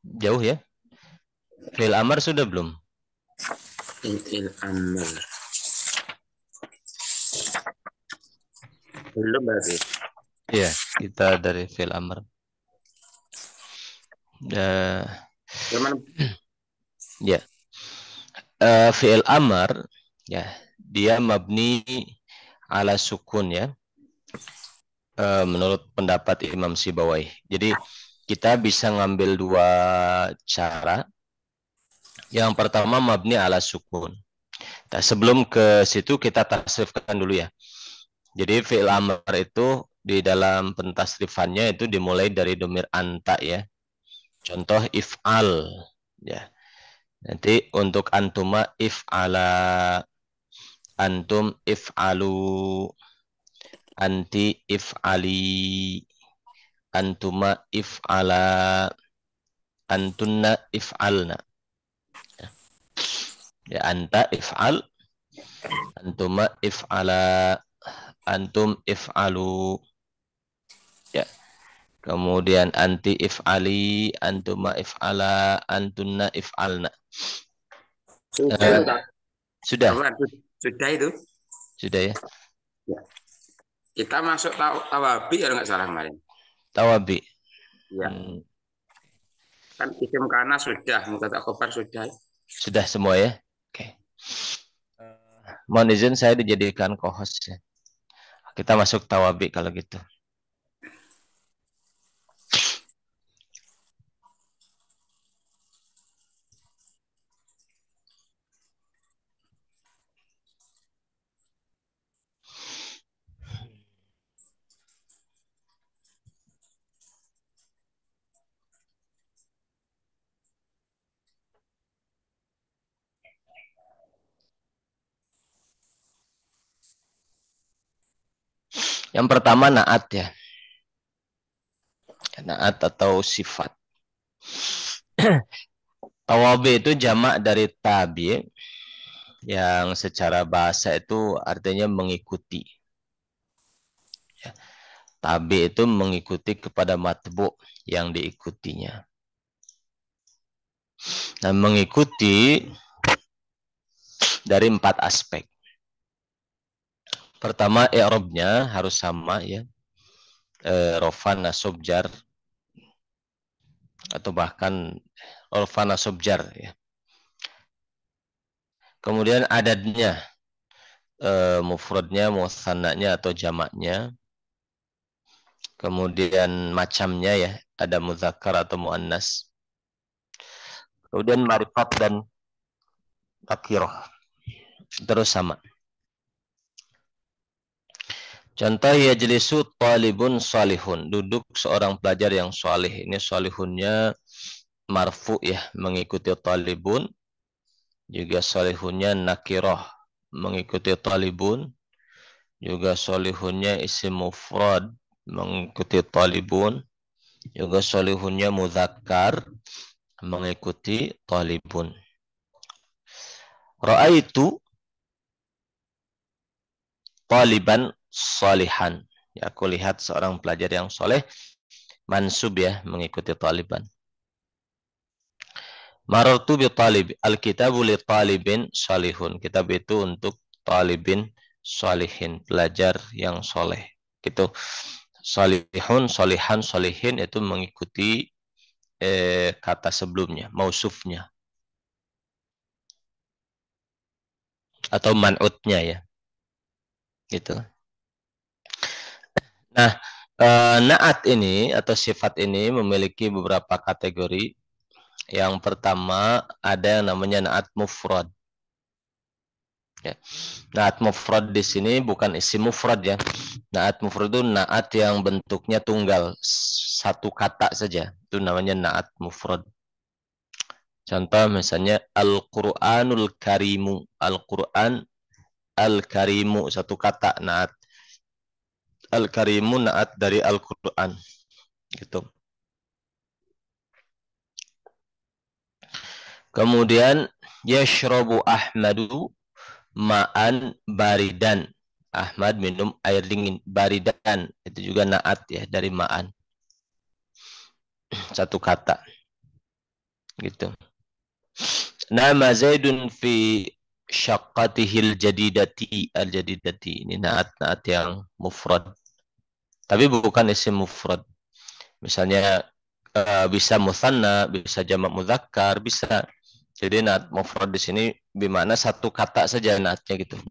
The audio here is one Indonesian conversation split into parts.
Jauh ya. Fi'il amar sudah belum? Fi'il amr. Belum berarti. Iya, kita dari fi'il amar. Uh, Gimana? ya, fi'il amar ya, dia mabni ala sukun ya. Menurut pendapat Imam Sibawai. Jadi kita bisa ngambil dua cara. Yang pertama mabni ala sukun. Nah, sebelum ke situ kita tasrifkan dulu ya. Jadi fi'il amr itu di dalam pentasrifannya itu dimulai dari domir anta ya. Contoh if'al ya. Nanti untuk antuma if'ala, antum if'alu, anti if'ali, antuma if'ala, antunna if'alna. Ya, anta if'al, antuma if'ala, antum if'alu. Ya. Kemudian anti if'ali, antuma if'ala, antunna if'alna. Sudah itu Uh, tak? sudah, Apa? Sudah itu. sudah ya. Ya. Kita masuk tawabi ya nggak salah kemarin. Tawabi. Ya. Hmm, Kan isim kana sudah, mubtada khobar sudah. sudah semua ya. Oke. Mohon izin saya dijadikan co-host ya. Kita masuk tawabi kalau gitu. Yang pertama naat ya. Naat atau sifat. Tawabi itu jamak dari tabi yang secara bahasa itu artinya mengikuti. Ya. Tabi itu mengikuti kepada matbu yang diikutinya. Nah, mengikuti dari 4 aspek. Pertama, i'rabnya harus sama ya. Rofan, nasab, jar atau bahkan rofan, nasab, jar ya. Kemudian adadnya, mufradnya, muthannanya atau jamaknya. Kemudian macamnya ya, ada muzakkar atau muannas. Kemudian marifat dan nakirah. Terus sama. Contoh ya jelisu talibun salihun. Duduk seorang pelajar yang salih. Ini salihunnya marfu ya, mengikuti talibun. Juga salihunnya nakirah, mengikuti talibun. Juga salihunnya isim mufrad, mengikuti talibun. Juga salihunnya muzakkar, mengikuti talibun. Ra'aitu taliban salihan. Ya, aku lihat seorang pelajar yang soleh, mansub ya, mengikuti taliban. Marartu bi talib. Alkitabu li talibin salihun. Kitab itu untuk talibin salihin, pelajar yang soleh. Gitu. Salihun, salihan, salihin itu mengikuti kata sebelumnya, mausufnya atau man'utnya ya. Gitu. Nah, naat ini atau sifat ini memiliki beberapa kategori. Yang pertama ada yang namanya naat mufrad. Ya. Naat mufrad di sini bukan isim mufrad ya. Naat mufrad itu naat yang bentuknya tunggal, satu kata saja. Itu namanya naat mufrad. Contoh misalnya Al-Qur'anul Karimu. Al-Qur'an Al-Karimu satu kata naat. Al-Karimu naat dari Al-Qur'an. Gitu. Kemudian yashrabu Ahmadu ma'an baridan. Ahmad minum air dingin. Baridan itu juga naat ya dari ma'an. Satu kata. Gitu. Nama Zaidun fi syaqqatihil jadidati al-jadidati. Ini naat-naat yang mufrad. Tapi bukan isim mufrad. Misalnya bisa musanna, bisa jamak mudzakkar, bisa. Jadi naat mufrad di sini bermakna satu kata saja naatnya gitu.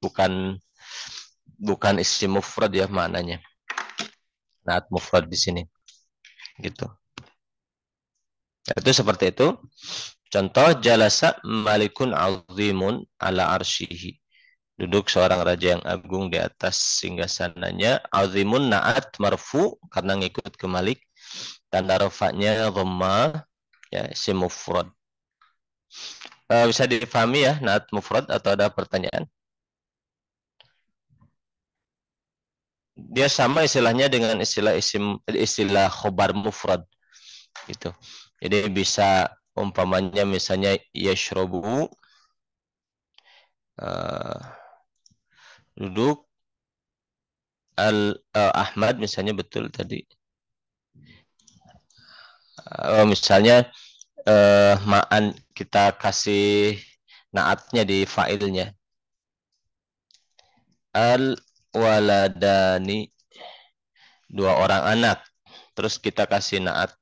Bukan isim mufrad ya maknanya. Naat mufrad di sini. Gitu. Itu seperti itu. Contoh jalasa malikun azimun ala arsyihi. Duduk seorang raja yang agung di atas singgasananya. Azimun naat marfu karena ngikut ke malik. Tanda rafa'nya dhamma, ya isim mufrad. Bisa difahami ya naat mufrad atau ada pertanyaan? Dia sama istilahnya dengan istilah khobar mufrad gitu. Jadi bisa umpamanya misalnya yashrobu duduk Ahmad misalnya betul tadi. Misalnya ma'an kita kasih naatnya di fa'ilnya. Al waladani, dua orang anak. Terus kita kasih naat.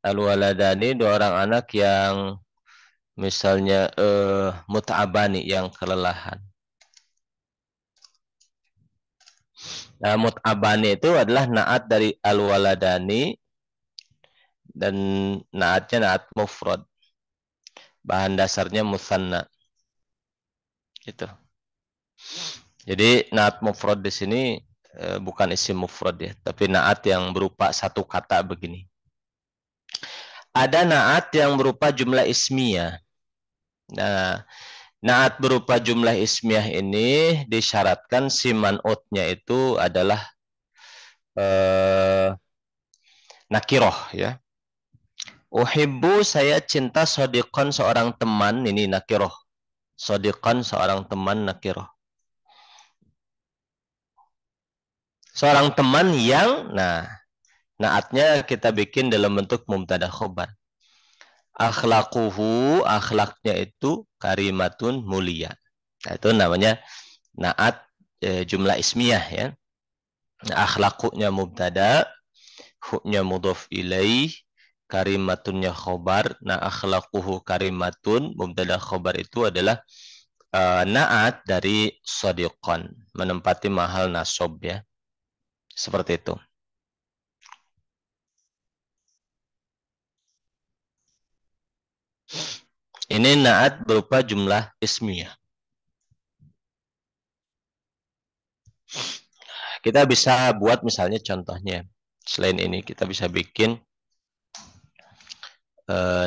Al waladani, dua orang anak yang misalnya mut'abani, yang kelelahan. Nah, mut'abani itu adalah naat dari al waladani dan naatnya naat mufrad. Bahan dasarnya musanna. Gitu. Jadi naat mufrad di sini bukan isim mufrad ya, tapi naat yang berupa satu kata begini. Ada naat yang berupa jumlah ismiyah. Nah, naat berupa jumlah ismiyah ini disyaratkan si man'utnya itu adalah nakiroh ya. Uhibbu, saya cinta, sodiqan, seorang teman, ini nakiroh. Sodiqan, seorang teman, nakiroh. Seorang teman yang, nah, naatnya kita bikin dalam bentuk mubtada khobar. Akhlaquhu, akhlaknya itu karimatun mulia. Nah, itu namanya naat jumlah ismiyah ya. Nah, akhlaqunya mubtada, hu-nya mudhof ilaih, karimatunnya khobar. Nah, akhlaquhu karimatun, mubtada khobar itu adalah naat dari sadiqan, menempati mahal nasob ya. Seperti itu. Ini naat berupa jumlah ismiyah. Kita bisa buat misalnya contohnya. Selain ini kita bisa bikin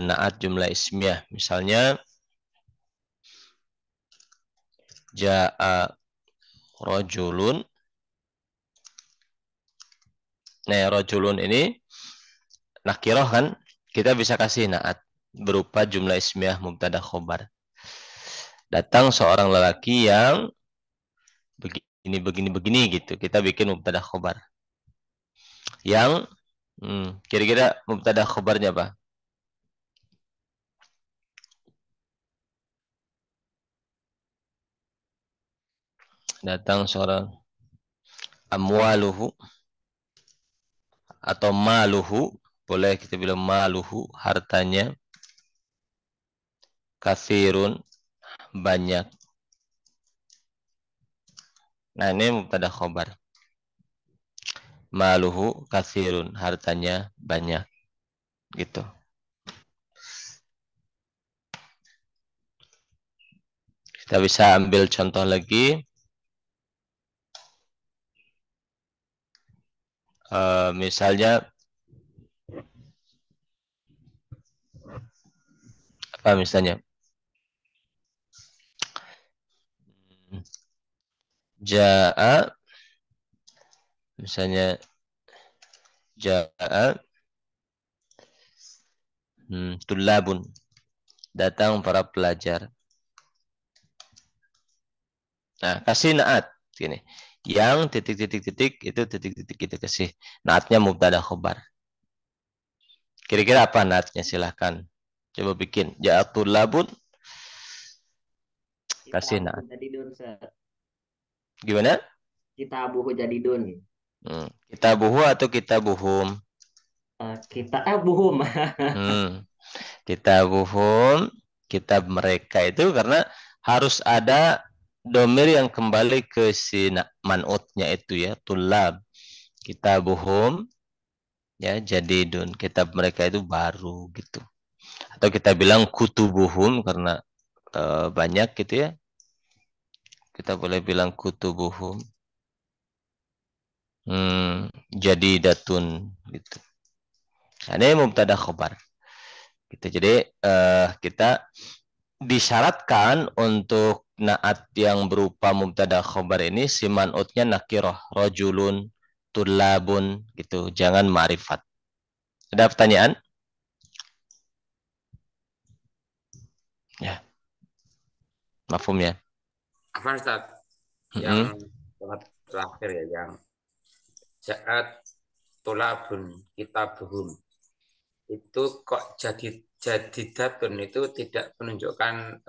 naat jumlah ismiyah. Misalnya ja'a rojulun. Nah, rojulun ini nakiroh kan? Kita bisa kasih naat berupa jumlah ismiyah mubtada khobar. Datang seorang lelaki yang begini gitu. Kita bikin mubtada khobar. Yang kira-kira mubtada khobarnya apa? Datang seorang amwaluhu atau maluhu, boleh kita bilang maluhu, hartanya, kathirun, banyak. Nah, ini mubtada khobar. Maluhu kathirun, hartanya banyak. Gitu. Kita bisa ambil contoh lagi. Misalnya apa misalnya? Ja'a, misalnya ja'a tulabun, datang para pelajar. Nah, kasih naat gini. yang titik-titik-titik itu titik-titik kita kasih naatnya mubtada khobar. Kira-kira apa naatnya? Silahkan coba bikin. Ja'atul labun Kita kasih buku naat. jadi dun, Ustaz. Gimana? Kita buku jadi dun. Kita buhu atau kita buhum? Kita buhum. Kita buhum, kitab mereka itu karena harus ada domir yang kembali ke si man'utnya itu ya, tulab. Kita buhum ya jadi dun, kitab mereka itu baru gitu. Atau kita bilang kutubuhum karena banyak gitu ya. Kita boleh bilang kutubuhum. Jadi datun gitu. Nah, ini mubtada khobar. Gitu. Jadi kita disyaratkan untuk naat yang berupa mubtada khobar ini si man'utnya nakirah, rajulun, tulabun gitu. Jangan ma'rifat. Ada pertanyaan? Ya. Mafhum ya? Apa Ustaz? Yang terakhir ya, yang ja'at tulabun kitabuhum. Itu kok jadi datun itu tidak menunjukkan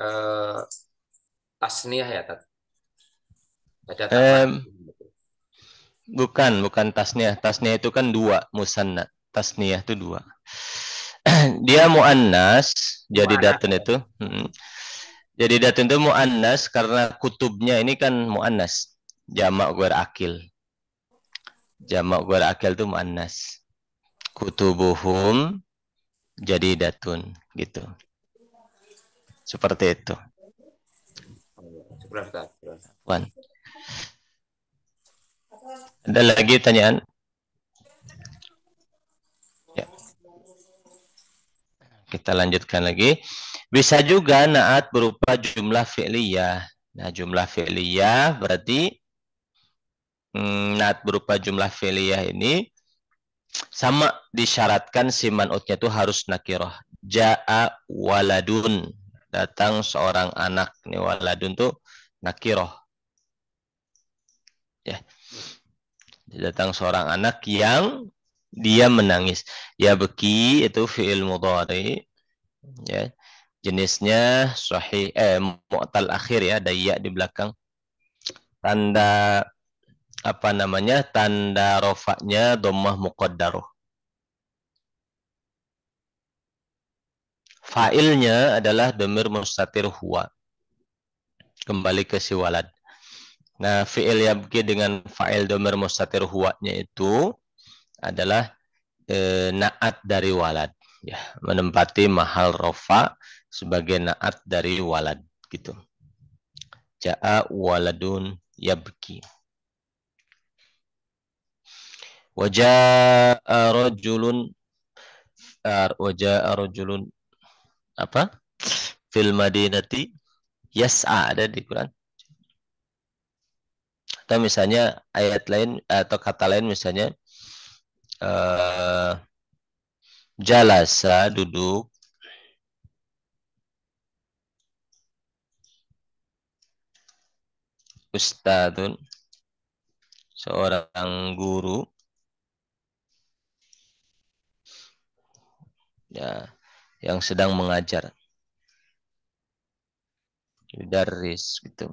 tasniah ya, Tat? Ada tambahan. Bukan tasniah. Tasniah itu kan dua, musanna. Tasniah itu dua. Dia muannas, jadi datun itu. Jadi datun itu muannas karena kutubnya ini kan muannas. Jamak ghair akil. Jamak ghair akil itu muannas. Kutubuhum jadi datun gitu. Seperti itu. Wan. Ada lagi pertanyaan? Ya. Kita lanjutkan lagi. Bisa juga naat berupa jumlah fi'liyah. Nah, jumlah fi'liyah berarti naat berupa jumlah fi'liyah ini sama disyaratkan si man'utnya itu harus nakirah. Ja'a waladun. Datang seorang anak. Ini waladun tuh nakirah. Ya. Datang seorang anak yang dia menangis. Ya beki itu fi'il mudhari. Ya. Jenisnya sahih mu'tal akhir ya, ada ya di belakang. Tanda apa namanya? Tanda rofaknya dhammah muqaddarah. Fa'ilnya adalah dhamir mustatir huwa. Kembali ke si walad. Nah, fi'il yabki dengan fa'il dhamir mustatir huwa-nya itu adalah naat dari walad. Ya, menempati mahal rofa sebagai naat dari walad gitu. Ja'a waladun yabki. Waja'a rajulun apa? Fil madinati yas'a ada di Quran. Atau misalnya ayat lain atau kata lain misalnya jalasa duduk, ustadun seorang guru ya yang sedang mengajar. Yudarris gitu.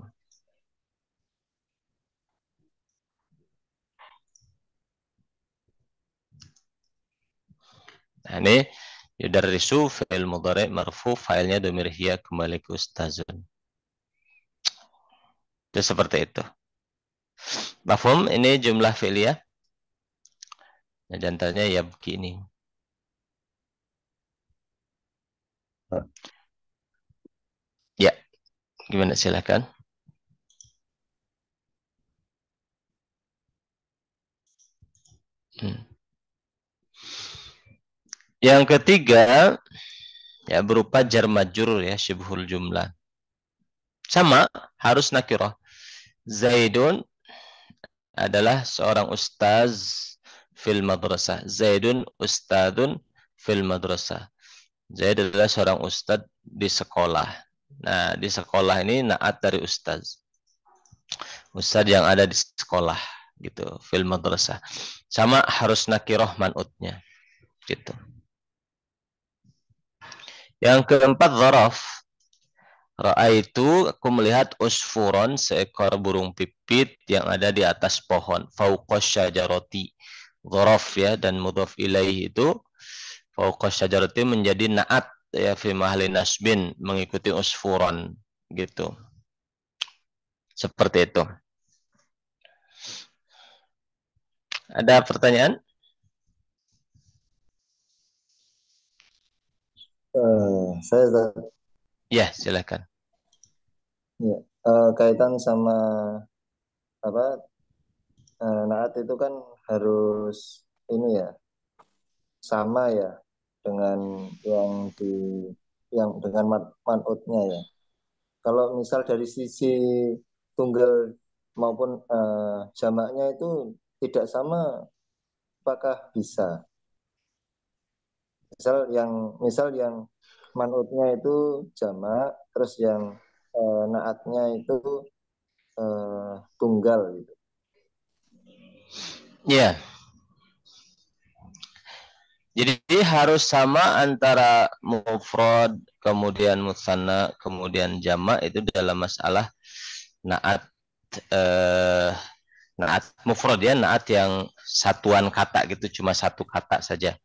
Nah, ini yudarrisu fi'il mudhari' marfu, failnya dhamir hiya kembali ke ustazun. Itu seperti itu. Mafhum? Ini jumlah fi'liyah. Nah, jantannya ya begini. Ya, gimana silakan. Yang ketiga ya berupa jar majrur ya, syibhul jumlah. Sama, harus nakirah. Zaidun adalah seorang ustaz fil madrasah. Zaidun ustadun fil madrasah. Zaid adalah seorang ustaz di sekolah. Nah, di sekolah ini naat dari ustaz. Ustadz yang ada di sekolah gitu, fil madrasah. Sama harus nakiroh man'utnya gitu. Yang keempat dzaraf. Ra'aitu, aku melihat usfuron, seekor burung pipit yang ada di atas pohon. Fauqas syajarati. Dzaraf ya, dan mudhaf ilaih itu fauqas syajarati menjadi na'at ya, fi mahli nasbin, mengikuti usfuron gitu. Seperti itu. Ada pertanyaan? Saya Ya, silakan. ya, kaitan sama apa naat itu kan harus ini ya sama ya dengan yang dengan manutnya ya. Kalau misal dari sisi tunggal maupun jamaknya itu tidak sama, apakah bisa? Misal yang manutnya itu jamak, terus yang naatnya itu tunggal gitu. Ya. Jadi harus sama antara mufrad, kemudian musanna, kemudian jamak itu dalam masalah naat naat mufrad ya, naat yang satuan kata gitu, cuma satu kata saja.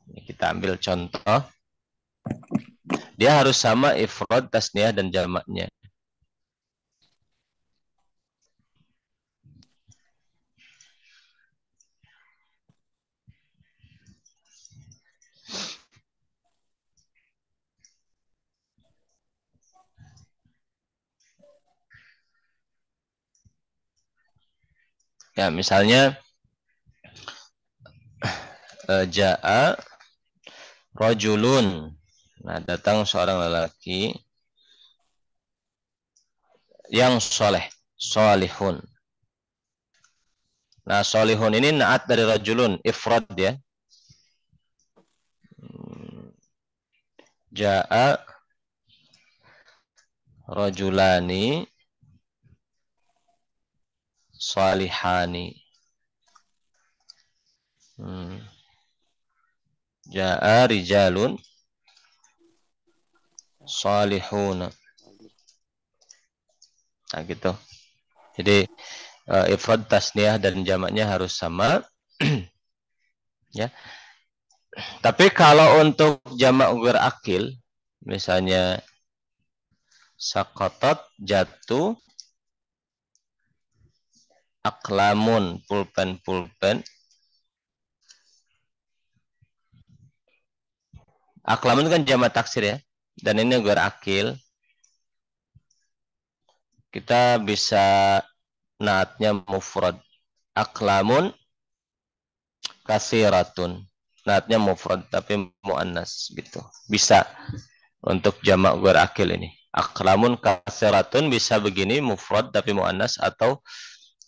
Ini kita ambil contoh. Dia harus sama ifrad, tasniah dan jamaknya. Ya, misalnya ja'a rajulun. Nah, datang seorang lelaki yang soleh, solihun. Nah, solihun ini naat dari rajulun, ifrad ya. Ja'a rajulani salihani. Ja'a rijalun salihuna. Nah, gitu. Jadi ifrad, tasniah dan jamaknya harus sama. Ya. Tapi kalau untuk jamak ghair akil, misalnya saqatat, jatuh, aklamun, pulpen. Aklamun kan jamak taksir ya. Dan ini ghair akil. Kita bisa naatnya mufrad. Aklamun kasiratun. Naatnya mufrad tapi muannas gitu. Bisa untuk jamak ghair akil ini. Aklamun kasiratun bisa begini mufrad tapi muannas atau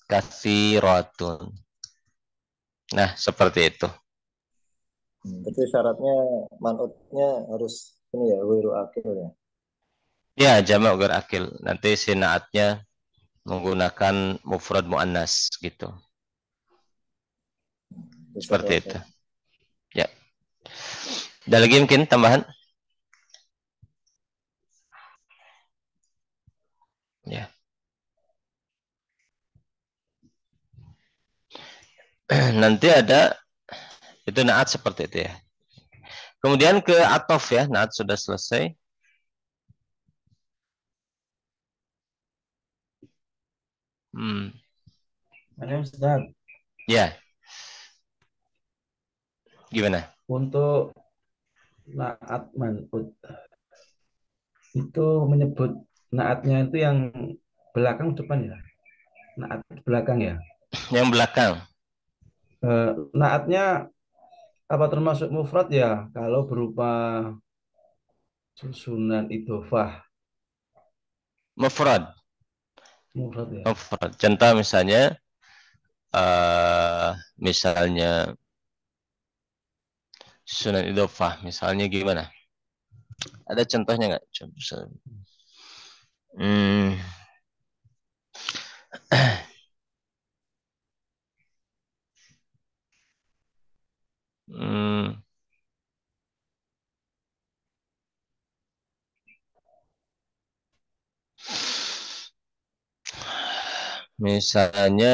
kasiratun. Nah, seperti itu. Tapi syaratnya manutnya harus ini ya, wiru akil ya. Ya, jamak ghair akil. Nanti sinaatnya menggunakan mufrad muannas gitu. Seperti itu. Ya. Ada lagi mungkin tambahan? Ya. Nanti ada itu naat seperti itu ya. Kemudian ke atof ya, naat sudah selesai. Ada Ustaz, Ya. Gimana? untuk naat man'ut itu menyebut naatnya itu yang belakang depan ya, naat belakang ya. Yang belakang. Naatnya apa termasuk mufrad ya kalau berupa susunan idhofah Mufrad. mufrad ya. Mufrad. Contoh misalnya sunan idhofah. Misalnya gimana? Ada contohnya nggak? Hmm. Hmm, misalnya,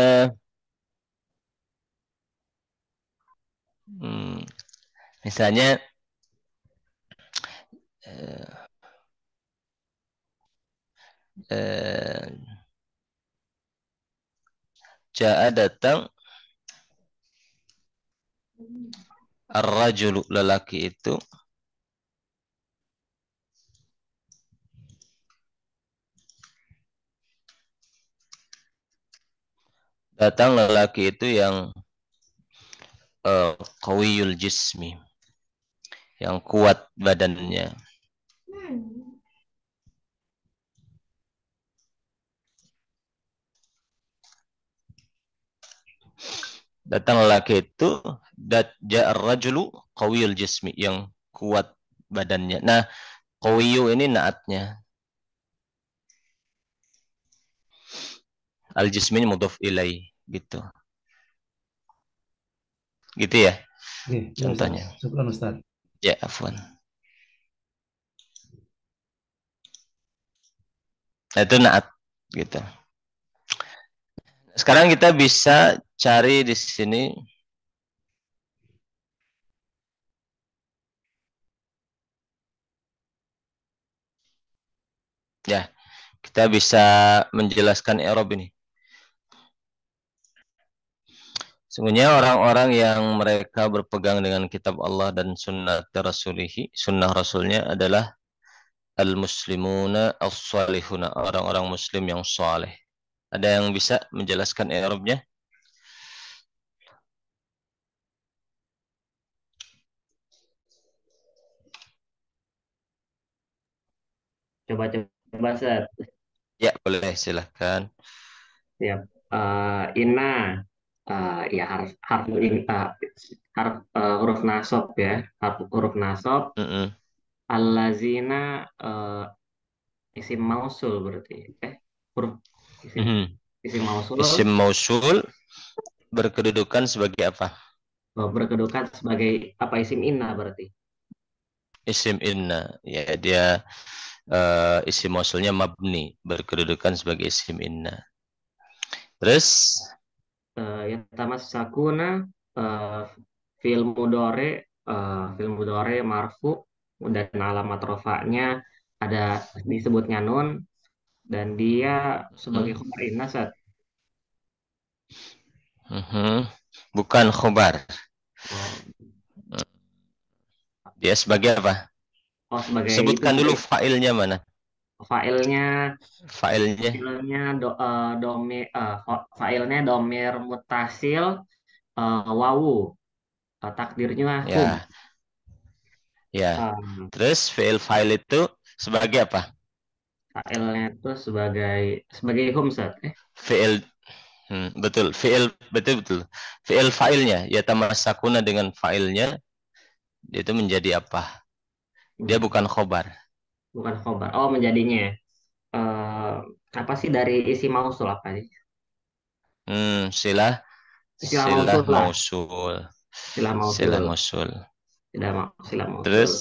hmm, misalnya eh, eh, Ja'a datang ar-rajulu lelaki itu yang qawiyul jismi, yang kuat badannya. Datang lelaki itu ja'ar rajulu qawiyul jismi, yang kuat badannya. Nah, qawiyu ini naatnya. Al jismi ini mudhaf ilaih gitu. Gitu ya Oke, ya Ustaz. contohnya. Syukran Ustaz. Ya, afwan. Nah, itu naat gitu. Sekarang kita bisa cari di sini ya. Kita bisa menjelaskan i'rab ini. Sebenarnya orang-orang yang mereka berpegang dengan kitab Allah dan sunnah rasulihi, sunnah rasulnya adalah al-muslimuna as-salihuna, orang-orang muslim yang saleh. Ada yang bisa menjelaskan i'rabnya? Coba Ustaz. Ya, boleh, silahkan. Siap. Inna, ya huruf nasab ya, huruf nasab. Mm-mm. Allazina, isim mausul berarti. Huruf isim Mhm. isim mausul, Isim mausul berkedudukan sebagai apa? berkedudukan sebagai apa, isim inna berarti. Isim inna. Ya, dia isim mausulnya mabni, berkedudukan sebagai isim inna. Terus Yang pertama sakuna, eh, fil mudore, marfu, dan alamat rofaknya ada disebutnya nun, dan dia sebagai hmm, khabar inna Sat. bukan khobar. Oh, Dia sebagai apa? oh, sebagai itu Sebutkan kali. dulu failnya mana? Failnya Failnya. failnya do, eh, domi, failnya domir mutasil, wawu. Takdirnya hum. Ya, ya. Eh, Terus file itu sebagai apa? failnya itu sebagai hum Sat. Fiil, betul. Fiil, betul betul. Fiil failnya ya tamasakuna dengan failnya, dia itu menjadi apa? Dia Hmm, bukan khobar. bukan khobar. Oh, menjadinya. eh Apa sih dari isi mausul apa sih? Silah Istilah silah mausul lah. mausul. Istilah Silah mausul. mausul. Istilah mausul. Terus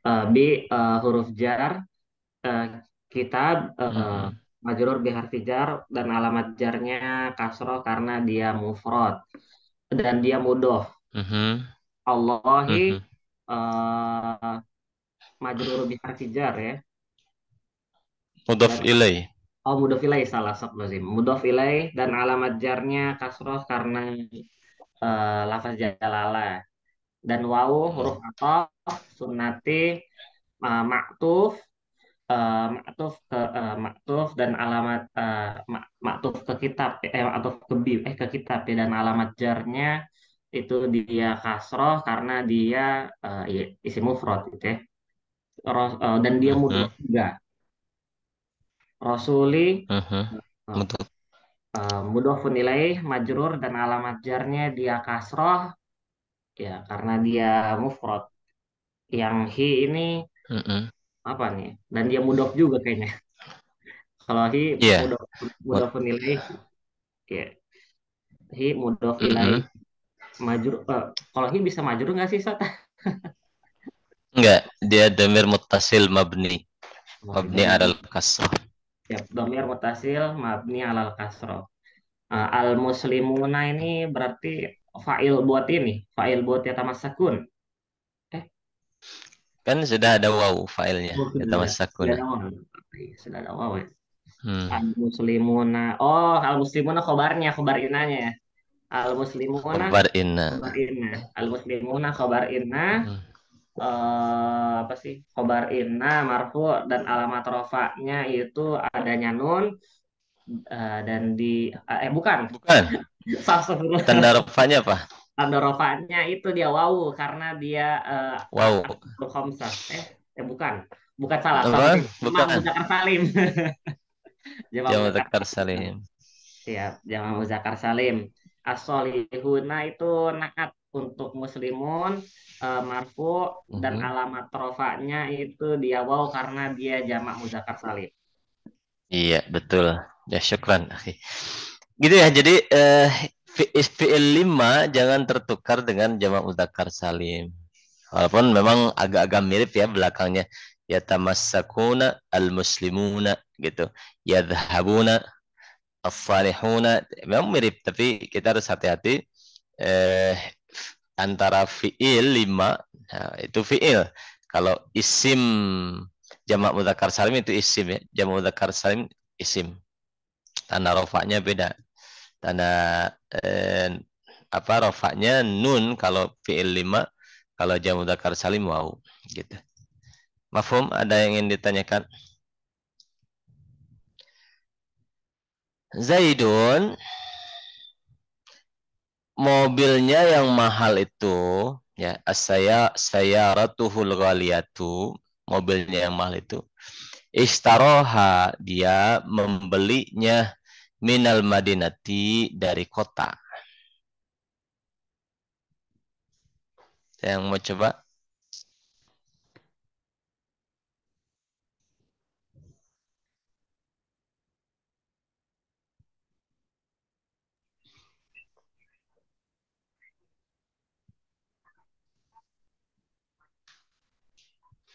B, huruf jar. eh, Kitab, mhm, majrur biharfi jar, dan alamat jarnya kasroh karena dia mufrad dan dia mudhof. mhm, Allahi, mhm. eh majrur biharfi jar ya. Dan Mudhaf ilaih. oh, mudhof ilaih, salah satu lazim. Mudhof ilaih dan alamat jarnya kasroh karena lafaz jalalah. Dan wawu huruf Hmm, ataf sunnati, maktuf, maktuf dan alamat, maktuf ke kitab, maktuf ke ke kitab ya, dan alamat jarnya itu dia kasroh karena dia, ya, isim mufrad gitu ya. Dan dia mudhof mhm, juga. Rasuli, mhm. uh, Mudhaf. mudhofun ilaih majrur dan alamat jarnya dia kasroh ya karena dia mufrad. Yang hi ini Mhm. apa nih? Dan dia mudhof juga kayaknya. Kalau hi Iya. mudhofun ilaih, ya. Hi mudhof Mm-mm. ilaih majrur. Kalau hi bisa majrur nggak sih, Sat? Enggak, dia dhamir muttasil mabni. Oh, Mabni alal kasrah. ya, dhamir muttasil mabni alal kasroh. Al muslimuna ini berarti fa'il buat yatamassakun. Eh, Kan sudah ada waw failnya. Kata Mas sudah Sakuna. ada waw. Iya, sudah ada waw ya. Hmm. Al muslimuna. Oh, al muslimuna khobarnya, khobar inanya ya. Al muslimuna Khabar inna. khobar inna. Al muslimuna khobar inna. Hmm. Apa sih? Khobar inna marfu dan alamat rofanya itu adanya nun, dan bukan. Bukan. Astagfirullah. Tanda rafanya apa? Tanda rofanya itu dia wawu karena dia Wow. khamsah. Bukan. Bukan, salah. Apa? Sorry. Jamak Bukan. muzakkar salim. Jamak Jamak muzakkar muzakkar salim. Siap, jamak muzakkar salim. As-solihuna itu naat untuk muslimun, marfu dan alamat rofanya itu dia waw karena dia jamak muzakkar salim. Iya, betul. Ya, syukran. Gitu ya, jadi fi'il 5 jangan tertukar dengan jamak mudzakkar salim. Walaupun memang agak-agak mirip ya belakangnya. Yatamassakuna al-muslimuna gitu. Yadhhabuna as-salihuna. Memang mirip, tapi kita harus hati-hati antara fi'il 5, nah, itu fi'il. Kalau isim jamak mudzakkar salim itu isim ya. Jamak mudzakkar salim isim. Tanda rofaknya beda. Tanda rofaknya nun kalau fi'il 5, kalau jamak mudzakkar salim waw gitu. Mafhum? Ada yang ingin ditanyakan? Zaidun, mobilnya yang mahal itu ya, sayaratuhul ghaliyatu, mobilnya yang mahal itu, istaroha, dia membelinya minal madinati, dari kota. Yang mau coba?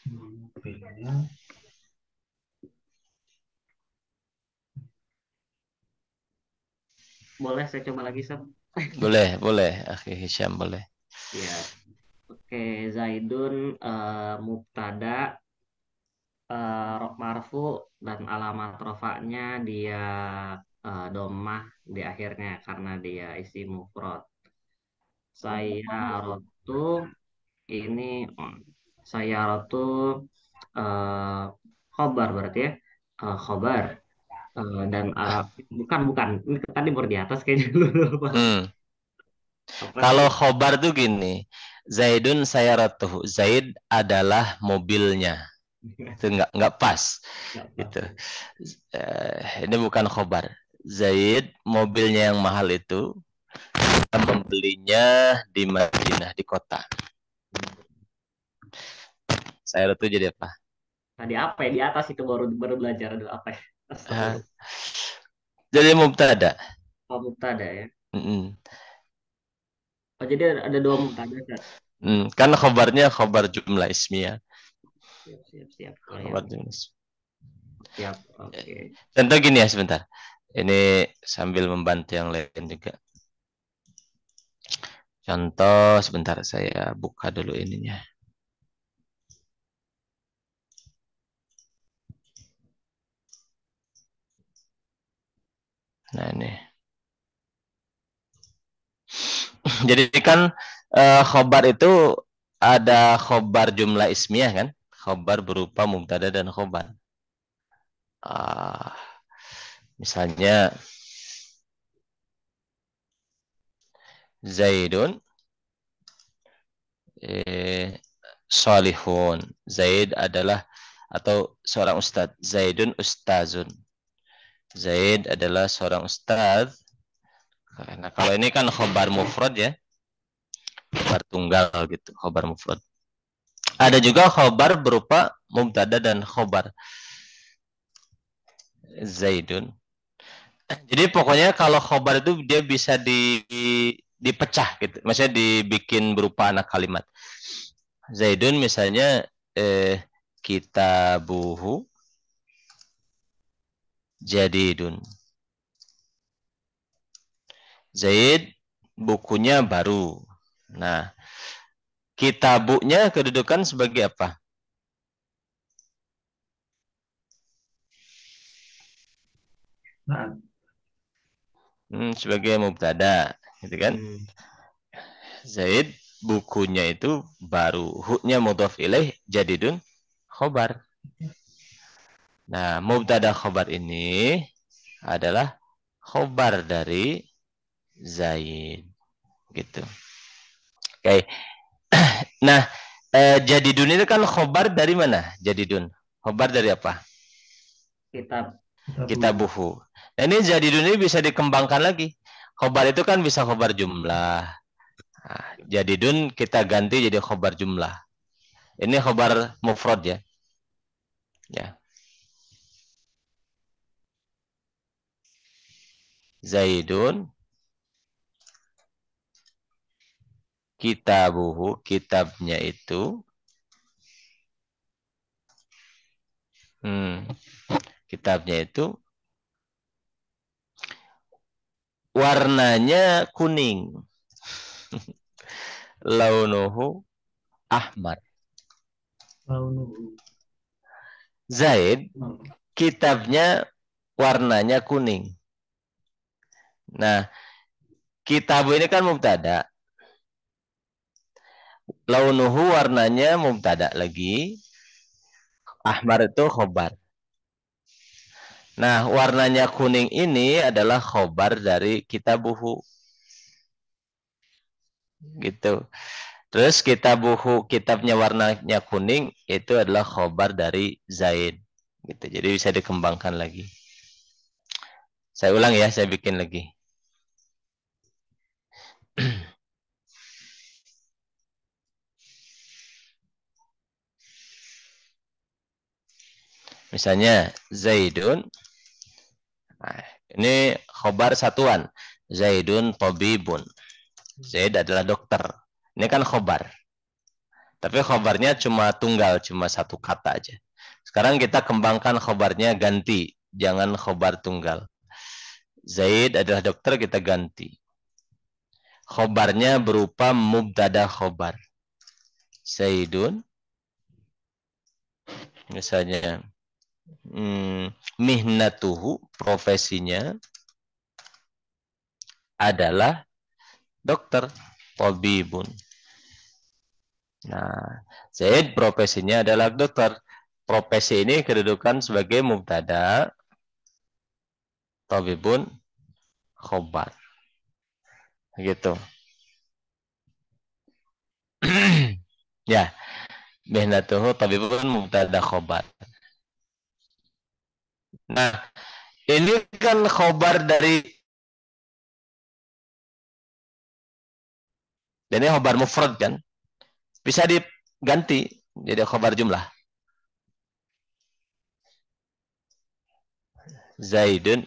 Mobilnya Boleh saya coba lagi, Sob? Boleh, boleh. Akhi Hisham boleh. Ya. Oke, Zaidun mubtada, marfu dan alamat rofaknya dia domah di akhirnya karena dia isim mufrad. Sayyaratu ini sayyaratu eh khobar berarti ya. Khobar. Dan bukan ini tadi baru di atas kayaknya dulu. Apa Kalau sih? khobar tuh gini, Zaidun sayaratuhu, Zaid adalah mobilnya. Itu nggak pas Nggak gitu. paham. Ini bukan khobar. Zaid, mobilnya yang mahal itu, kita membelinya di Madinah, di kota. Sayaratuhu jadi apa? Tadi apa ya di atas itu baru baru belajar dulu apa ya? Ah, Astagfirullah. jadi mubtada. Oh, mubtada ya. Mm-mm. Oh, jadi ada dua mubtada, Ustaz. Kan khobarnya khobar jumlah ismiyah. Siap. Oh, ya. Khobar jumlah ismiyah. Siap. Oke. Contoh gini ya, sebentar. Ini sambil membantu yang lain juga. Contoh sebentar, saya buka dulu ininya. Nah ini. Jadi kan khobar itu ada khobar jumlah ismiyah kan? Khobar berupa mubtada dan khobar. Misalnya Zaidun Salihun. Zaid adalah atau seorang ustadz. Zaidun ustazun. Zaid adalah seorang ustadz. Nah, kalau ini kan khobar mufrad ya. Khobar tunggal gitu, khobar mufrad. Ada juga khobar berupa mubtada dan khobar. Zaidun. Jadi pokoknya kalau khobar itu dia bisa dipecah gitu. Maksudnya dibikin berupa anak kalimat. Zaidun misalnya kitabuhu jadidun. Zaid bukunya baru. Nah, kitabunya kedudukan sebagai apa? Nah, Sebagai mubtada, gitu kan? Zaid bukunya itu baru. Hu-nya mudhaf ilaih, jadidun khobar. Nah, mubtada khobar ini adalah khobar dari Zaid. Gitu. Oke. Nah, jadidun itu kan khobar dari mana? Jadidun. Khobar dari apa? Kitab. Kitabuhu. Nah, ini jadidun ini bisa dikembangkan lagi. Khobar itu kan bisa khobar jumlah. Nah, jadidun kita ganti jadi khobar jumlah. Ini khobar mufrad ya. Ya. Zaidun kitabuhu, kitabnya itu kitabnya itu warnanya kuning. Launuhu ahmar. Zaid kitabnya warnanya kuning. Nah, kitabu ini kan mubtada. Launuhu warnanya mubtada lagi. Ahmar itu khobar. Nah, warnanya kuning ini adalah khobar dari kitabuhu. Gitu. Terus kitabuhu, kitabnya warnanya kuning, itu adalah khobar dari Zaid. Gitu. Jadi bisa dikembangkan lagi. Saya ulang ya, saya bikin lagi. Misalnya Zaidun. Nah, ini khobar satuan. Zaidun tabibun. Zaid adalah dokter. Ini kan khobar. Tapi khobarnya cuma tunggal, cuma satu kata aja. Sekarang kita kembangkan khobarnya ganti. Jangan khobar tunggal. Zaid adalah dokter, kita ganti. Khobarnya berupa mubtada khobar. Zaidun. Misalnya mihnatuhu, profesinya adalah dokter, tabibun. Nah, Zaid profesinya adalah dokter. Profesi ini kedudukan sebagai mubtada, tabibun khobar. Gitu. Ya, mihnatuhu tabibun mubtada khobar. Nah, ini kan khobar dari, dan ini khobar mufrad kan, bisa diganti jadi khobar jumlah. Zaidun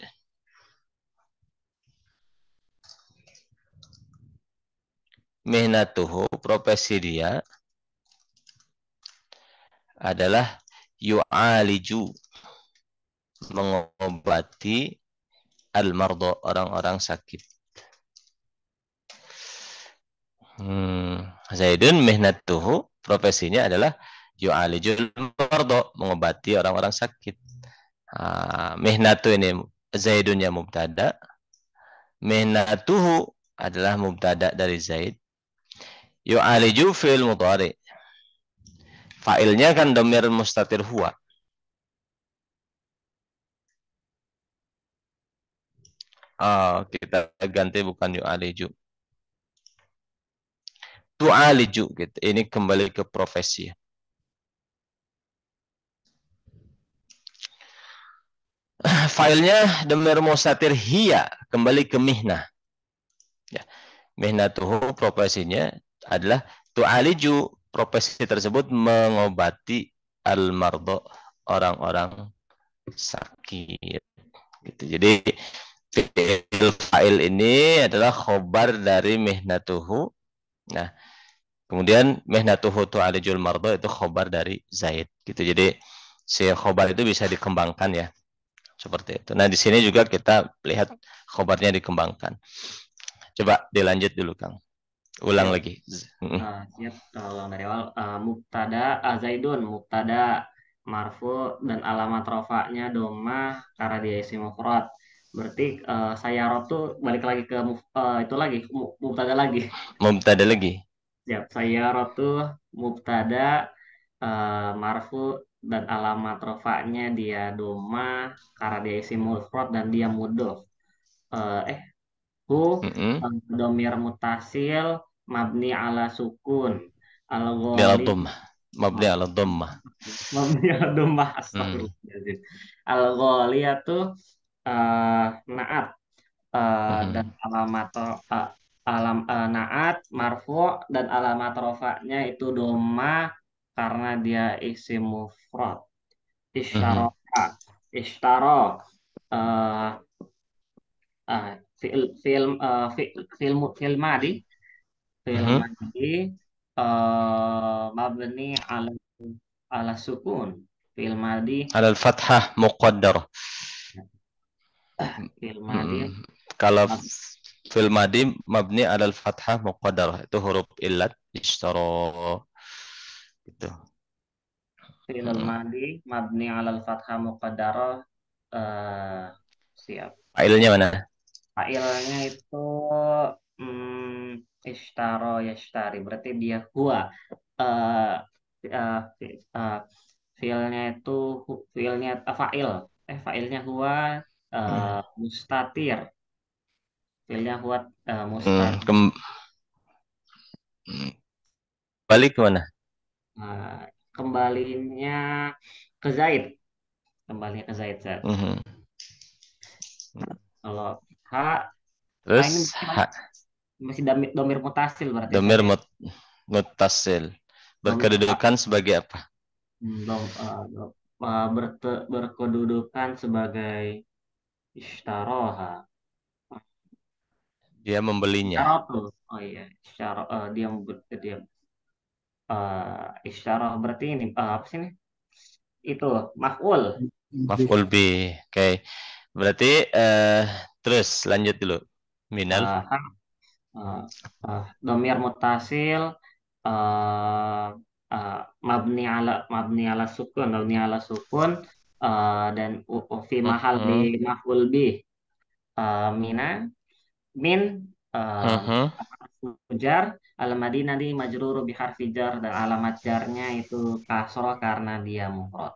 mihnatuhu, profesi dia adalah yu'aliju, mengobati al-mardo, orang-orang sakit. Zaidun mihnatuhu, profesinya adalah yu'alijul mardo, mengobati orang-orang sakit. Mihnatu ini Zaidunnya mubtada. Mihnatuhu adalah mubtada dari Zaid. Yu'aliju fi'il mudhari. Fa'ilnya kan dhamir mustatir huwa. Kita ganti bukan yu'aliju. Tu'aliju gitu. Ini kembali ke profesi. Filenya dhamir mustatir hiya, kembali ke mihnah. Ya. Mihnatuhu, profesinya adalah tu'aliju, profesi tersebut mengobati al-mardo, orang-orang sakit. Gitu. Jadi fi'il fa'il ini adalah khobar dari mihnatuhu. Nah, kemudian mihnatuhu tu'alijul mardo itu khobar dari Zaid. Gitu. Jadi si khobar itu bisa dikembangkan ya. Seperti itu. Nah, di sini juga kita lihat khobarnya dikembangkan. Coba dilanjut dulu, Kang. Ulang Siap. lagi. Siap. Ulang dari awal. Mubtada Zaidun, mubtada marfu dan alamat rofaknya domah karena dia isim mufrad. Berarti sayarot tuh balik lagi ke itu lagi mubtada lagi. Mubtada lagi. Siap. Sayarot tuh mubtada marfu dan alamat rofaknya dia domah karena dia isim mufrad dan dia mudhof. Hu domir mutasil mabni ala sukun al Mabni ala ghali dhammah. Mabni ala dhammah. mabni ala dhammah Hmm. astagfirullahaladzim al ghali itu naat dan alamat naat marfu dan alamat rofaknya itu doma karena dia isim mufrad isyaroka ishtaro uh, film madi film madi mabni ala sukun film madi Alal fathah muqaddar. film madi Kalau mab- fil madi mabni alal fathah muqaddar itu huruf illat ishtara gitu. film madi mabni ala fathah muqaddarah eh, siap Failnya mana? failnya itu ishtaro yashtari berarti dia huwa eh eh, eh, filnya itu filnya fa'il fa'ilnya huwa mustatir filnya huwa mustatir Kem balik ke mana? Eh, kembalinya ke Zaid kembalinya ke Zaid Zat. Mhm. Kalau H ini Terus masih domir mutasil berarti Zat domir ya muttasil domir berkedudukan sebagai apa? berkedudukan sebagai istaroha Dia membelinya. istaroh tuh oh iya istaroh dia isyarah berarti ini apa sih ini? Itu maf'ul. Maf'ul bi. Oke. Berarti terus lanjut dulu. Minal. Kan, domir mutasil eh mabni ala sukun dan fi mahal bi Mhm. maf'ul bi mina min Mhm. jar al madinah di majruru bi harfi jar dan alamat jarnya itu kasroh karena dia mufrad.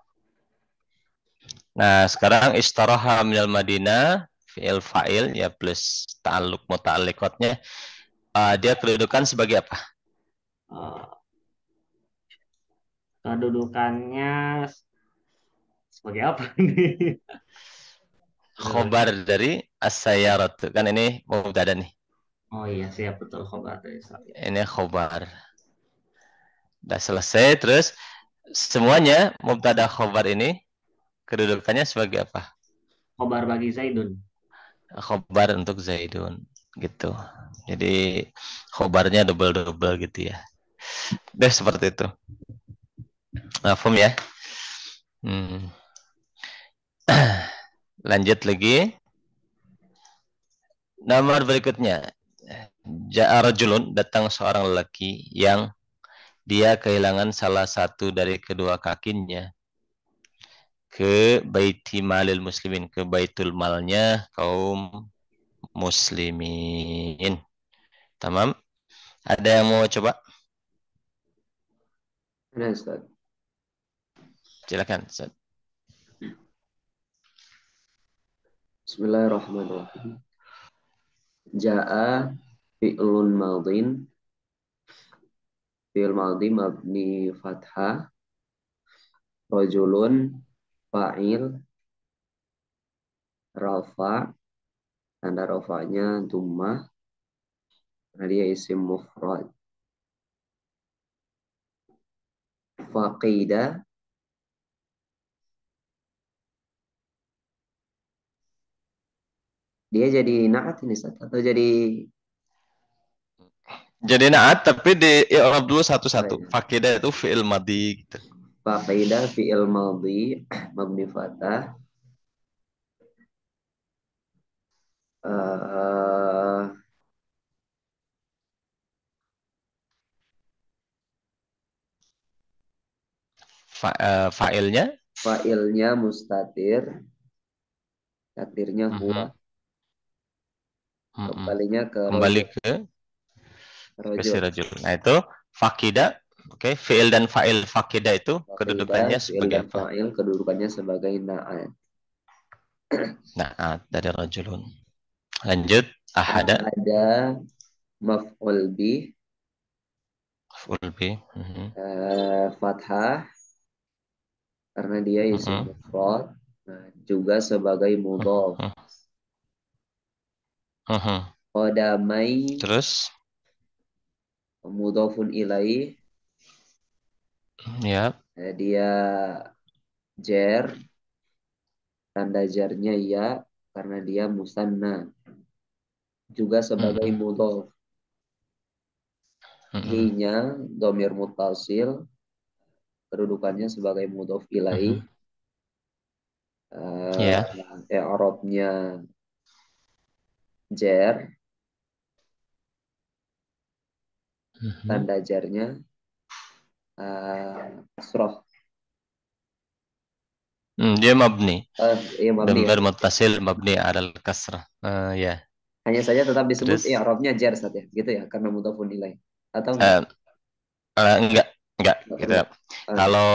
Nah, sekarang istaraha minal Madinah fi'il fa'il ya plus ta'alluq muta'alliqatnya. Dia kedudukan sebagai apa? Eh, kedudukannya sebagai apa ini? Khobar Kedudukan. dari as-sayyarat. Kan ini mubtada nih. Oh iya, siap betul khobar dari saya. Ini khobar. Udah selesai terus semuanya mubtada khobar ini kedudukannya sebagai apa? Khobar bagi Zaidun. Khobar untuk Zaidun gitu. Jadi khobarnya double-double gitu ya. Udah seperti itu. Mafhum ya? Hmm. Lanjut lagi. Nomor berikutnya. Ja'a rajulun, datang seorang lelaki yang dia kehilangan salah satu dari kedua kakinya ke baiti malil muslimin, ke baitul malnya kaum muslimin. Tamam? Ada yang mau coba? Ada Ustaz. Silakan, Ustaz. Bismillahirrahmanirrahim. Ja'a fi'lun madin. Fi'l madhi mabni fathah. Rajulun fa'il rafa. Tanda rafanya dhammah. Karena dia isim mufrad. Faqida Dia jadi naat ini Ustaz, atau jadi Jadi naat tapi di i'rab dulu oh, satu-satu. ya. Fakida itu fi'il madhi gitu. Faqidah fi'il madhi mabni fathah eh, Fa'ilnya fa'ilnya mustatir, takdirnya huwa. mhm, mhm. Kembalinya ke Kembali rojo, ke rojo. besi rajul. Nah, itu fakida. Oke, fi'il dan fa'il fakida itu Faqidah kedudukannya fi'il sebagai dan apa? fa'il kedudukannya sebagai naat. Naat dari rajulun. Lanjut, ahada Ada maf'ul bih full B. Mhm, fathah karena dia isim mhm, mufrad. Nah, juga sebagai mudhof. mhm, mhm. Qadamai Terus mudhofun ilaih, ya. dia jer, tanda jarnya ya karena dia musanna. Juga sebagai Mhm, mudhof. mhm, Hinya domir mutasil kedudukannya sebagai mudhof ilaih. mhm. Ya. I'rabnya jer, Mhm. tanda jarnya kasroh. Dia mabni. Iya mabni ya. Damir muttasil mabni alal kasrah. Ya. Hanya saja tetap disebut Terus i'rabnya jar saja gitu ya karena mudhofun ilaih. Atau enggak? eh, enggak Enggak gitu. perlu. Oke. Kalau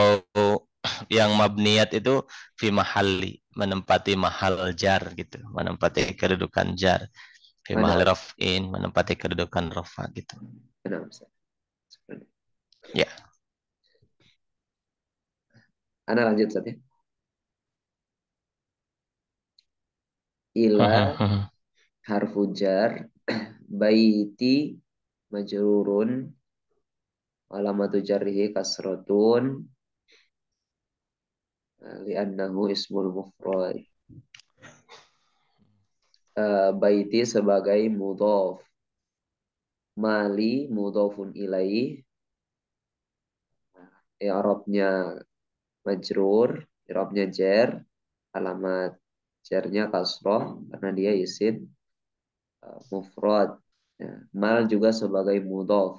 yang mabniyat itu fi mahalli, menempati mahal jar gitu, menempati kedudukan jar. Fi mahal Mana? raf'in, menempati kedudukan rafa gitu. Benar, Ustaz. Ya. Ana lanjut saja. Ila harfu jar baiti majrurun alamatu jarrihi kasratun li'annahu ismul mufrad. Baiti sebagai mudhof, mali mudhofun ilaih, i'rabnya majrur, i'rabnya jar, alamat jarnya kasroh karena dia isim mufrad. Ya. Mal juga sebagai mudhof.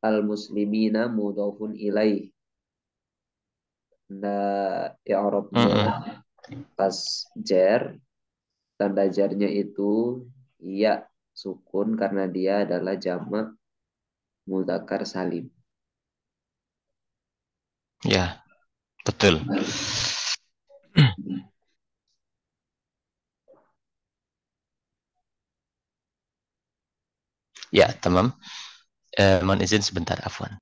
Al muslimina mudhofun ilaih. Nah, i'rabnya pas jar, tanda jarnya itu ya sukun karena dia adalah jamak mudzakkar salim. Ya, betul. Ya, tamam. Mohon izin sebentar, afwan.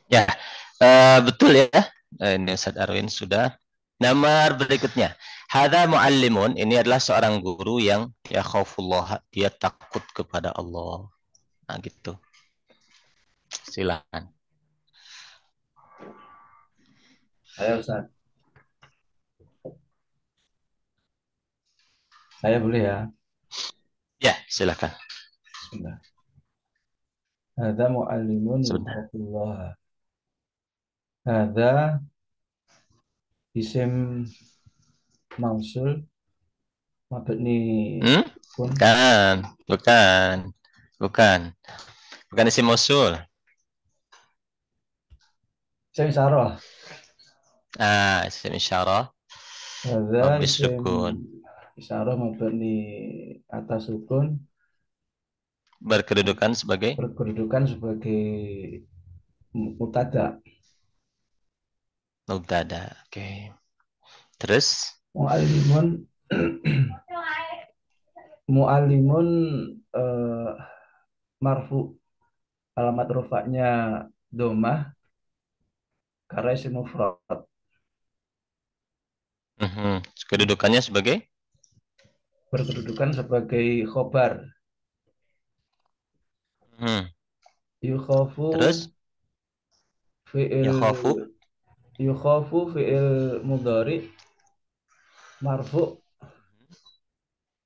Ya, betul ya. Ini Ustaz Arwin sudah. Nomor berikutnya. Hadza muallimun, ini adalah seorang guru yang yakhafullah, dia takut kepada Allah. Nah, gitu. Silakan. Saya Ustaz. Saya boleh ya. Ya, silakan. Bismillah. Hadza muallimun Sebentar. yakhafullah. Hadza isim mausul mabni Hmm? kun Bukan, bukan, bukan. Bukan isim mausul. isim isyarah. Isim isyarah Hadza mabni isim sukun. isyarah mabni atas sukun Berkedudukan sebagai berkedudukan sebagai mutada. mubtada. Oke. Terus? Muallimun muallimun eh, marfu, alamat rufa'nya domah karena isim mufrad. Kedudukannya sebagai Berkedudukan sebagai khobar. Yukhafu terus fi'il yakhafu yukhafu fi'il mudhari marfu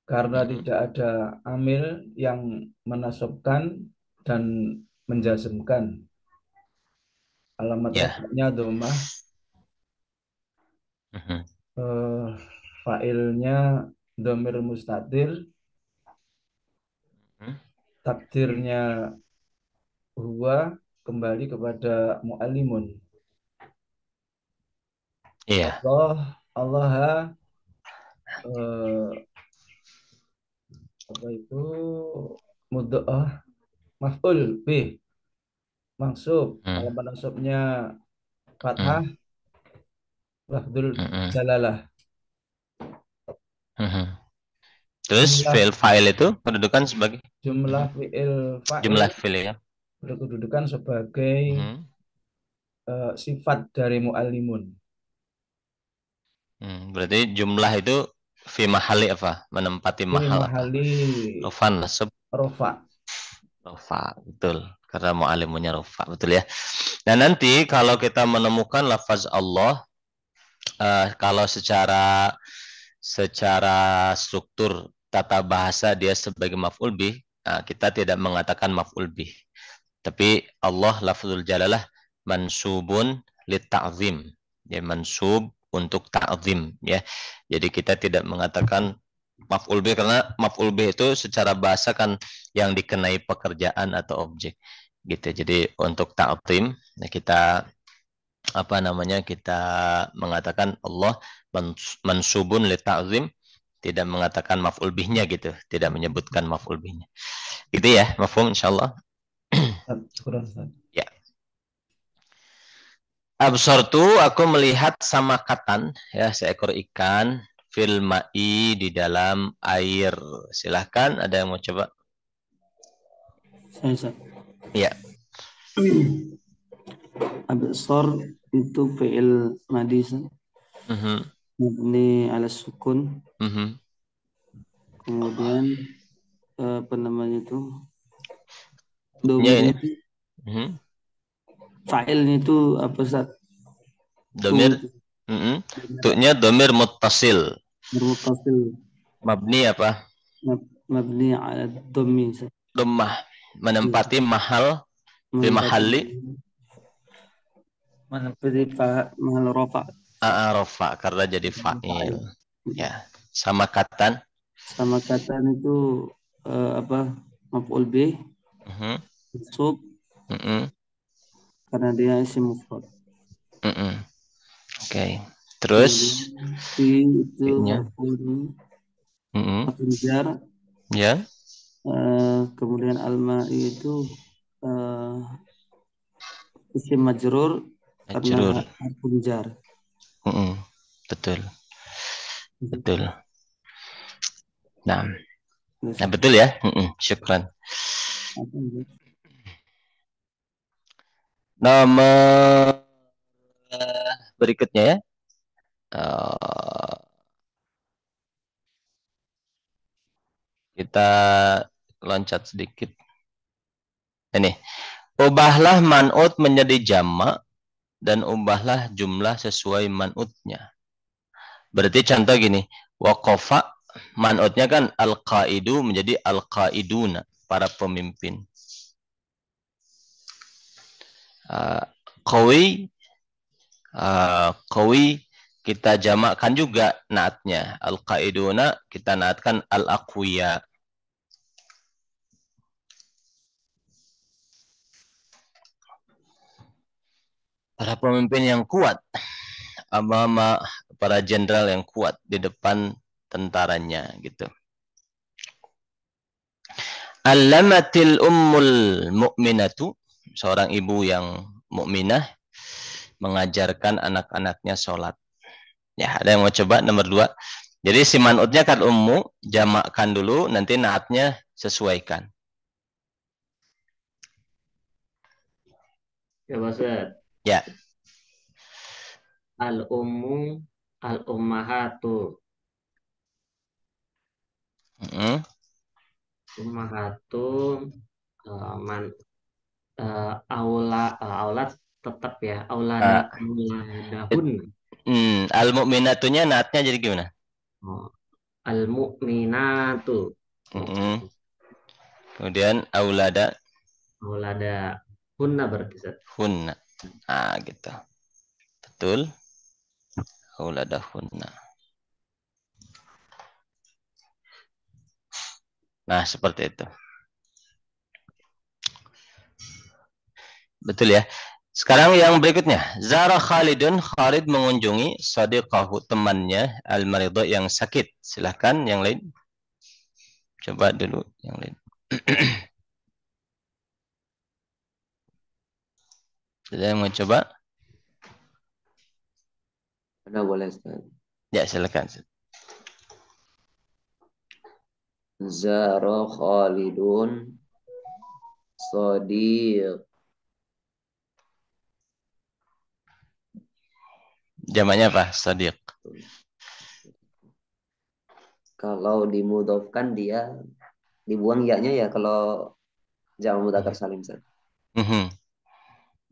karena tidak ada amil yang menasabkan dan menjazmkan. Alamat ya. rafa'nya domah, eh, fa'ilnya domir mustatir, takdirnya huwa, kembali kepada mu'allimun. Iya. Allah apa itu mudha'ah maf'ul bih mansub, alamat nasabnya fathah lafdzul Mm-mm. jalalah. Terus Jumlah fi'il fa'il itu kedudukan sebagai jumlah fi'il fa'il jumlah fi'il ya. berkedudukan sebagai sifat dari mu'allimun. Berarti jumlah itu fi mahali apa? Menempati Fi mahal apa? mahali Rofan nasab rofa. rofa, betul. Karena mu'alimunya rofa, betul ya. Nah, nanti kalau kita menemukan lafaz Allah, kalau secara struktur tata bahasa dia sebagai maf'ul bih, kita tidak mengatakan maf'ul bih. Tapi Allah lafzul jalalah mansubun lit ta'zim. Ya, mansub untuk ta'zim ya. Jadi kita tidak mengatakan maf'ul bih karena maf'ul bih itu secara bahasa kan yang dikenai pekerjaan atau objek gitu. Jadi untuk ta'zim ya kita apa namanya kita mengatakan Allah mansubun li ta'zim, tidak mengatakan maf'ul bihnya gitu, tidak menyebutkan maf'ul bihnya. Gitu ya, mafhum insyaallah. Ya. Absortu, aku melihat samakatan ya, seekor ikan fil ma'i, di dalam air. Silahkan, ada yang mau coba? Saya. Iya. Absor itu fi'il madi. Mabni ala sukun. Kemudian apa namanya itu? Domirnya fa'ilnya itu apa Ustaz? Domir. Tu'nya domir muttasil. Muttasil. Mabni apa? Mabni ala dhammi. Dhammah, menempati mahal fi mahalli menempati mahal rafa. Rafa karena jadi fa'il. Ya, sama katan. Sama katan itu apa? Maf'ul bih. Mansub. Karena dia isim mufrad. Oke. Terus fi itu maf'ul jar. Ya. Kemudian al-ma'i itu isim majrur karena harfun jar. Betul. Nah, betul ya. Syukran. Apa itu? Nomor berikutnya ya. Eh, kita loncat sedikit. Ini. Ubahlah man'ut menjadi jamak dan ubahlah jumlah sesuai man'utnya. Berarti contoh gini. Waqafa man'utnya kan al-qaidu menjadi al-qaiduna, para pemimpin. Qawi qawi kita jamakkan juga naatnya. Al-qaiduna kita naatkan al-aqwiya. Para pemimpin yang kuat, ama para jenderal yang kuat di depan tentaranya gitu. Allamatil ummul mu'minatu, seorang ibu yang mukminah mengajarkan anak-anaknya sholat. Ya, ada yang mau coba nomor 2. Jadi si man'utnya kan ummu, jamakkan dulu, nanti naatnya sesuaikan. Ya, Ustaz. Ya. Al-ummu, al-ummahatu. Ummahatu, man, aulat tetap ya. Auladahun. Al-mu'minatunya naatnya jadi gimana? Oh, al-mu'minatu. Kemudian aulada hunna berarti, Ustaz. hunna. Gitu. Betul. Auladahunna. Nah, seperti itu. Betul ya. Sekarang yang berikutnya. Zara Khalidun, Khalid mengunjungi sadiqahu, temannya al-maridha yang sakit. Silahkan yang lain. Coba dulu yang lain. Ada yang mau coba? Mana boleh, Ustaz? Ya, silakan. Zara Khalidun Sadiq. Jamaknya apa? Sadiq. Kalau dimudhofkan dia dibuang ya-nya ya kalau jamak mudzakkar salim, Ustaz.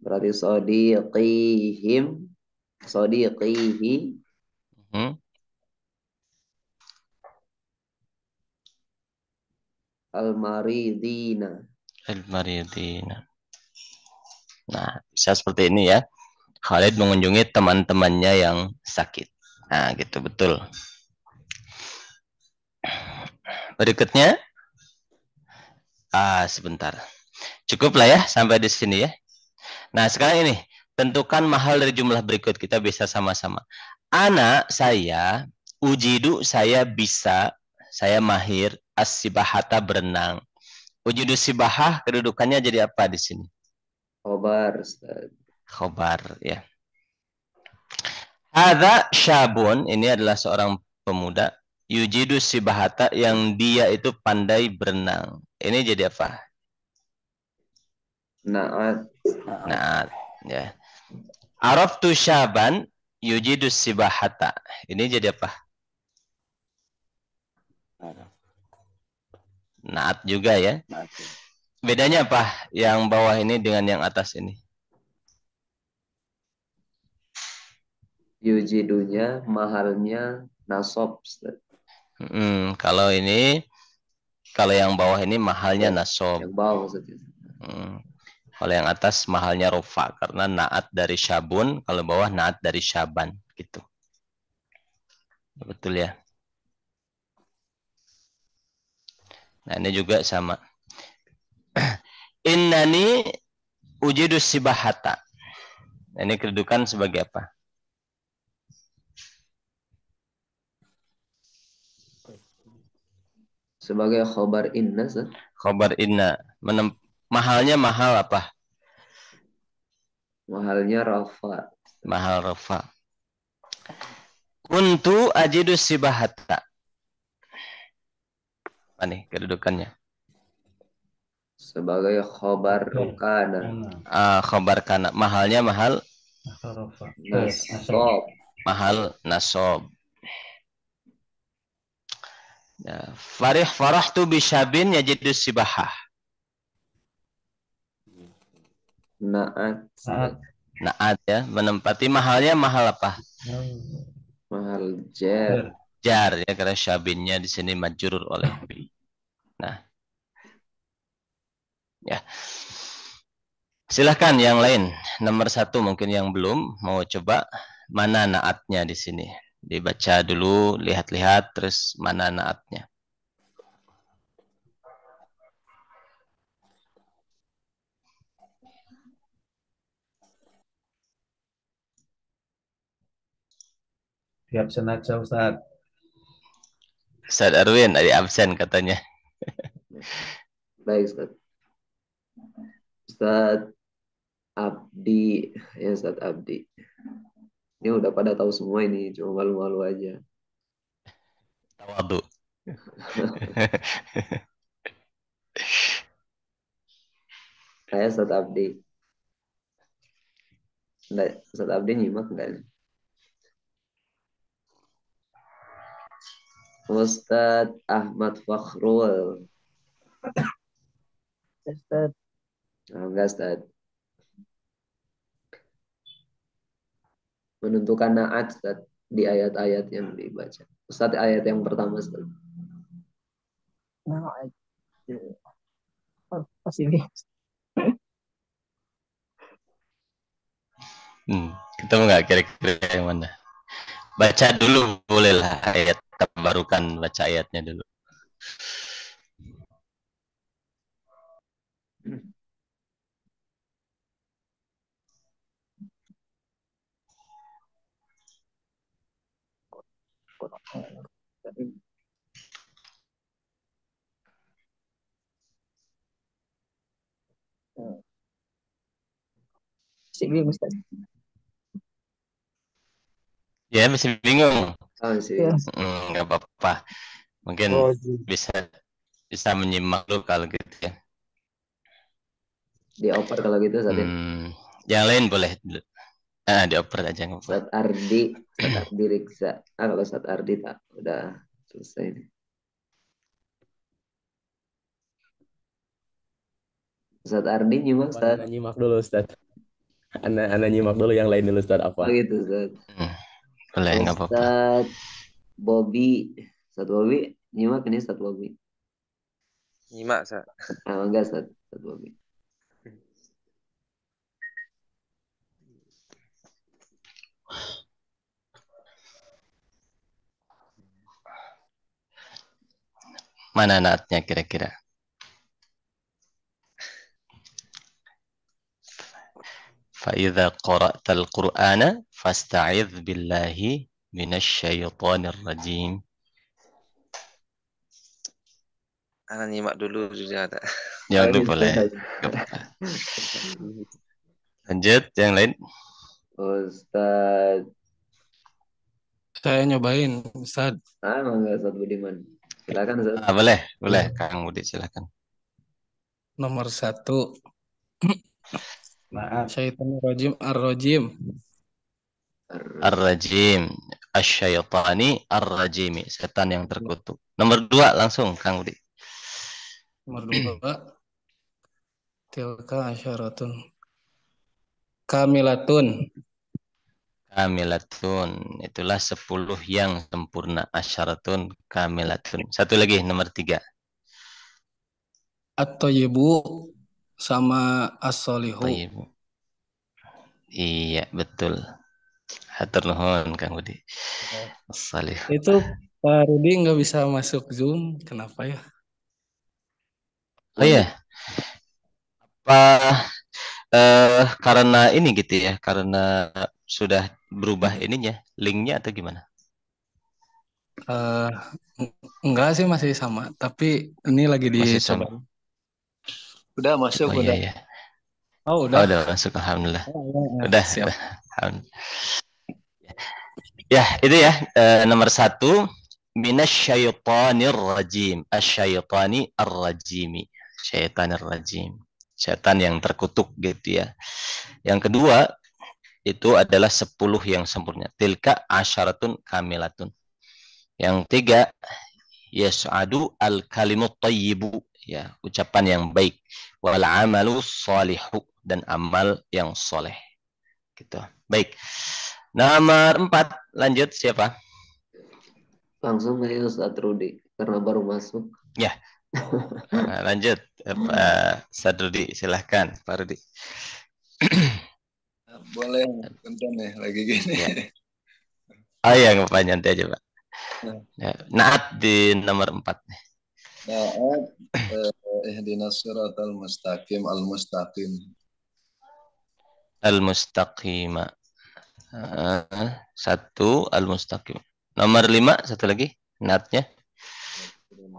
Berarti sadiqihi al-maridina. Nah, bisa seperti ini ya. Khalid mengunjungi teman-temannya yang sakit. Nah, gitu, betul. Berikutnya. Sebentar. Cukuplah ya sampai di sini ya. Nah, sekarang ini. Tentukan mahal dari jumlah berikut. Kita bisa sama-sama. Ana, saya. Ujidu, saya bisa. Saya mahir. As-sibahata, berenang. Ujidu sibahah, kedudukannya jadi apa di sini? Khobar, Ustaz. Khobar, ya. Hadza syabun, ini adalah seorang pemuda. Yujidu sibahata, yang dia itu pandai berenang. Ini jadi apa? Naat. Ya. Araftu syaban yujidu sibahata. Ini jadi apa? Naat juga ya. Bedanya apa yang bawah ini dengan yang atas ini? Yujidunya mahalnya nasab. Kalau ini, kalau yang bawah ini mahalnya nasab. Yang bawah maksudnya. Kalau yang atas mahalnya rofa, karena naat dari syabun, kalau bawah naat dari syaban, gitu. Betul ya. Nah, ini juga sama. Innani ujidu sibahata. Ini kedudukan sebagai apa? Sebagai khobar inna. Khobar inna. Mahalnya mahal apa? Mahalnya rafa. Mahal rafa. Kuntu ajidu sibahata. Apa nih kedudukannya? sebagai khobar kana. Khobar kana. Mahalnya mahal Nasob. mahal nasob. Ya, farahtu bisyabin yajidu sibahah. Naat. Naat ya, menempati mahalnya mahal apa? Mahal jar. Jar ya, karena syabinnya di sini majrur oleh bi. Nah. Ya. Silahkan yang lain. Nomor 1 mungkin yang belum mau coba mana naatnya di sini. Dibaca dulu, lihat-lihat, terus mana naatnya. Di absen aja Ustaz. Ustaz Arwin ada absen katanya. Baik Ustaz. Ustaz Abdi, ya Ustaz Abdi. Ini udah pada tahu semua ini, cuma malu-malu aja. Tawadu. Saya Ustaz Abdi. Ustaz Abdi nyimak enggak nih? Ustaz Ahmad Fakhrul. Ustaz. Oh, enggak Ustaz. Menentukan naat Ustaz di ayat-ayat yang dibaca. Ustaz ayat yang pertama Ustaz. Naat. Pas ini. Kita nggak kira-kira yang mana? Baca dulu bolehlah ayat, tabarukan baca ayatnya dulu. Sini Ustaz. Ya masih bingung. Oh, sih. Nggak apa-apa. Mungkin bisa menyimak dulu kalau gitu ya. Dioper kalau gitu Ustaz ya. Yang lain boleh dulu. Dioper aja nggak apa-apa. Ustaz Ardi Riksa. Kalau Ustaz Ardi tak udah selesai nih. Ustaz Ardi nyimak Ustaz. Ana nyimak dulu Ustaz. Ana nyimak dulu yang lain dulu Ustaz apa? Oh gitu Ustaz. Boleh nggak apa-apa. Ustaz Bobby. Ustaz Bobby nyimak ini Ustaz Bobby. Nyimak Ustaz. Enggak Ustaz Bobby. Mana naatnya kira-kira? فَإِذَا قَرَأْتَ الْقُرْآنَ فَاسْتَعِذْ بِاللَّهِ مِنَ الشَّيْطَانِ الرَّجِيمِ. Ana nyimak dulu juga tak. Ya itu boleh. Lanjut yang lain. Ustaz. Saya nyobain Ustaz. Enggak Ustaz Budiman. Silakan Ustaz. Boleh Kang Budi silakan. Nomor 1. Syaitanir rajim ar-rajim. Ar-rajim. Asyaitani ar-rajimi. Setan yang terkutuk. Nomor 2 langsung Kang Budi. Nomor 2. Tilka asyaratun kamilatun. Kamilatun. Itulah 10 yang sempurna. Asyaratun kamilatun. Satu lagi nomor 3. At-thayyibu sama as-solihu. Iya betul. Hatur nuhun Kang Budi. As-solihu. Itu Pak Rudi nggak bisa masuk Zoom. Kenapa ya? Oh iya. Karena ini gitu ya. Karena sudah berubah ininya. Linknya atau gimana? Enggak sih masih sama. Tapi ini lagi dicoba. Udah masuk udah. Iya. Oh udah. Udah masuk alhamdulillah. Udah. Siap. Ya itu ya nomor 1 minasyaitonir rajim. Asyaitani ar-rajimi. syaitanir rajim. Setan yang terkutuk gitu ya. Yang kedua itu adalah 10 yang sempurna. Tilka asyaratun kamilatun. Yang tiga, yas'adu al-kalimut thayyibu, ya, ucapan yang baik, wal amalu shalihu, dan amal yang soleh. Gitu. Baik. Nomor 4, lanjut siapa? Langsung aja Ustaz Rudi karena baru masuk. Ya. Lanjut Pak Sadrudi, silahkan Pak Rudi. Boleh, bentar nih lagi gini. Ya. Oh ya, nggak apa nanti aja Pak. Ya. Naat di nomor 4 nih. Naat ihdinas siratal mustaqim al-mustaqim. Al-mustaqima. Satu al-mustaqim. Nomor 5 satu lagi naatnya.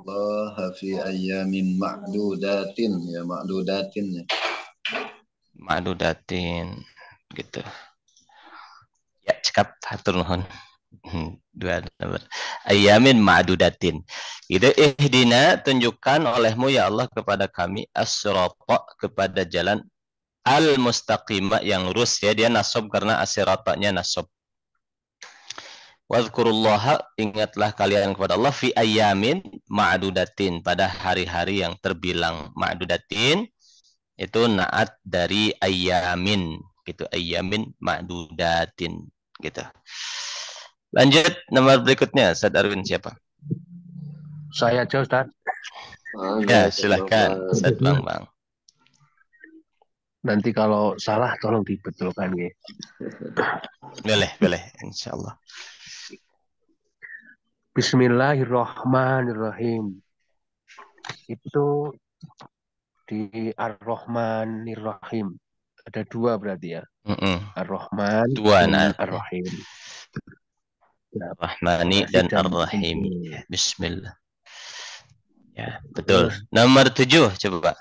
Allah fi ayyamin ma'dudatin, ya ma'dudatin ya. Ma'dudatin gitu. Ya, cekap hatur nuhun. 2 nomor. Ayyamin ma'dudatin. Itu ihdina, tunjukkan olehmu ya Allah kepada kami as-sirata, kepada jalan al-mustaqimah yang lurus, ya, dia nasab karena as-siratanya nasab. Wadhkurullaha, ingatlah kalian kepada Allah fi ayyamin ma'dudatin, pada hari-hari yang terbilang. Ma'dudatin itu naat dari ayyamin gitu, ayyamin ma'dudatin gitu. Lanjut nomor berikutnya, Ustaz Arwin siapa? Saya aja Ustaz. Ya, silakan Ustaz Bang. Nanti kalau salah tolong dibetulkan ya. Boleh, insyaallah. Bismillahirrahmanirrahim. Itu di Ar-Rahmanir-Rahim. Ada 2 berarti ya. Ar-Rahman dan Ar-Rahim. Rahmani dan Ar-Rahim. Bismillah. Ya, betul. Nomor 7 coba Pak.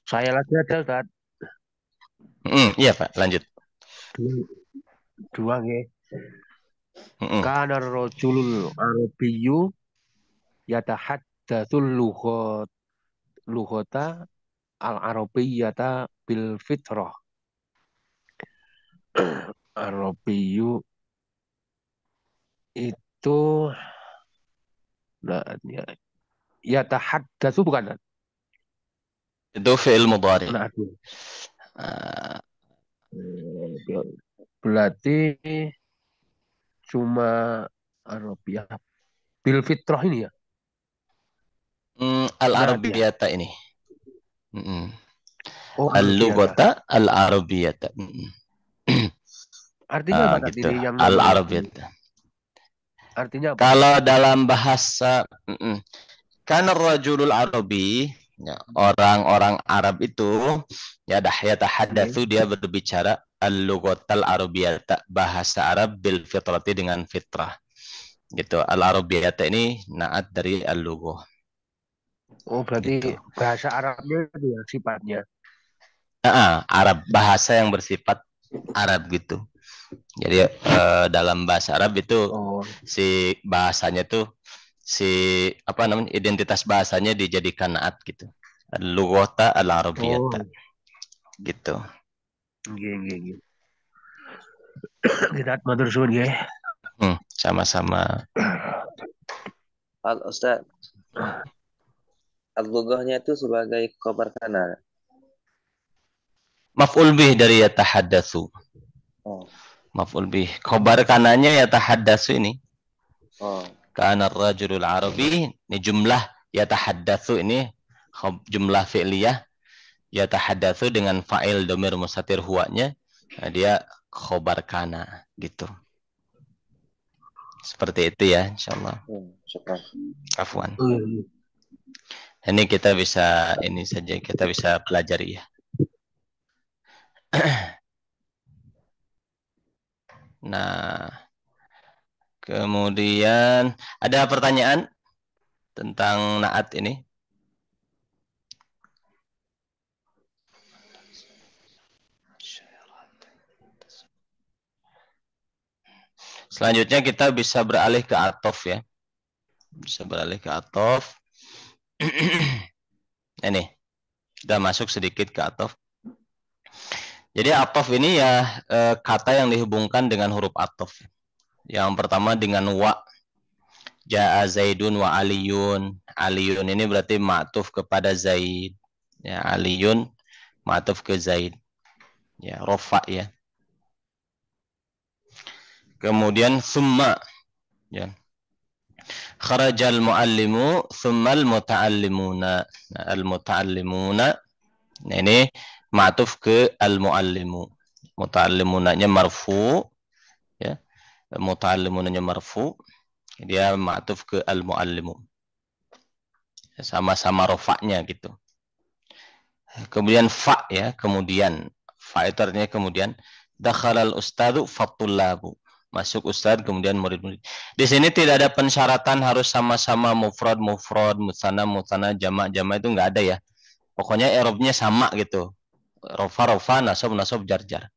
Saya lagi ada Ustaz. Iya Pak, lanjut. 2 ya. Kana rajulul arabiyyu yatahaddatsul lughata al-arabiyyata bil fitrah. Arabiyyu itu yatahaddatsu bukan? Itu fi'il mudhari. Berarti cuma Arabiyah bil fitrah ini ya? Al-Arabiyata ini. Al-lughata al-Arabiyata. Artinya apa gitu. ini yang Al-Arabiyata. Artinya apa? Kalau dalam bahasa kana rajulul arabi, ya, orang-orang Arab itu ya yatahaddatsu, dia berbicara al-lughatal arabiyata, bahasa Arab bil fitrati, dengan fitrah. Gitu. Al-arabiyata ini naat dari al-lughah. Oh, berarti gitu. Bahasa Arabnya itu ya sifatnya. Arab, bahasa yang bersifat Arab gitu. Jadi dalam bahasa Arab itu si bahasanya tuh identitas bahasanya dijadikan naat gitu. Al-lughata al-arabiyata. Gitu. Nggih. Kita matur suwun nggih. Sama-sama. Ustaz. Al-lughahnya itu sebagai khabar kana. Maf'ul bih dari yatahaddatsu. Maf'ul bih. Khabar kananya yatahaddatsu ini. Kana ar-rajulul arabi, ini jumlah yatahaddatsu ini jumlah fi'liyah, yatahaddatsu dengan fa'il dhamir mustatir huwanya, nah, dia khabar kana gitu. Seperti itu ya, insyaallah. Afwan. Ini kita bisa pelajari ya. Nah, kemudian ada pertanyaan tentang naat ini? Selanjutnya kita bisa beralih ke atof ya. Bisa beralih ke atof. Ini kita masuk sedikit ke atof. Jadi atof ini ya kata yang dihubungkan dengan huruf atof. Yang pertama dengan wa. Ja'a Zaidun wa Aliyun. Aliyun ini berarti ma'tuf kepada Zaid. Ya, Aliyun ma'tuf ke Zaid. Ya, rofa ya. Kemudian summa. Ya. Kharajal muallimu thummal muta'allimuna. Nah, al-muta'allimuna. Nah, ini ma'tuf ke al-muallimu. Muta'allimunanya marfu, ya. Muta'allimunanya marfu. Dia ma'tuf ke al-muallimu. Sama-sama rofaknya gitu. Kemudian fa ya, kemudian fa itu artinya kemudian dakhalal ustadu fatullabu. Masuk ustad kemudian murid-murid. Di sini tidak ada pensyaratan harus sama-sama mufrad, mutsana, jamak itu enggak ada ya. Pokoknya i'rabnya sama gitu. Rofa, nasab, jar.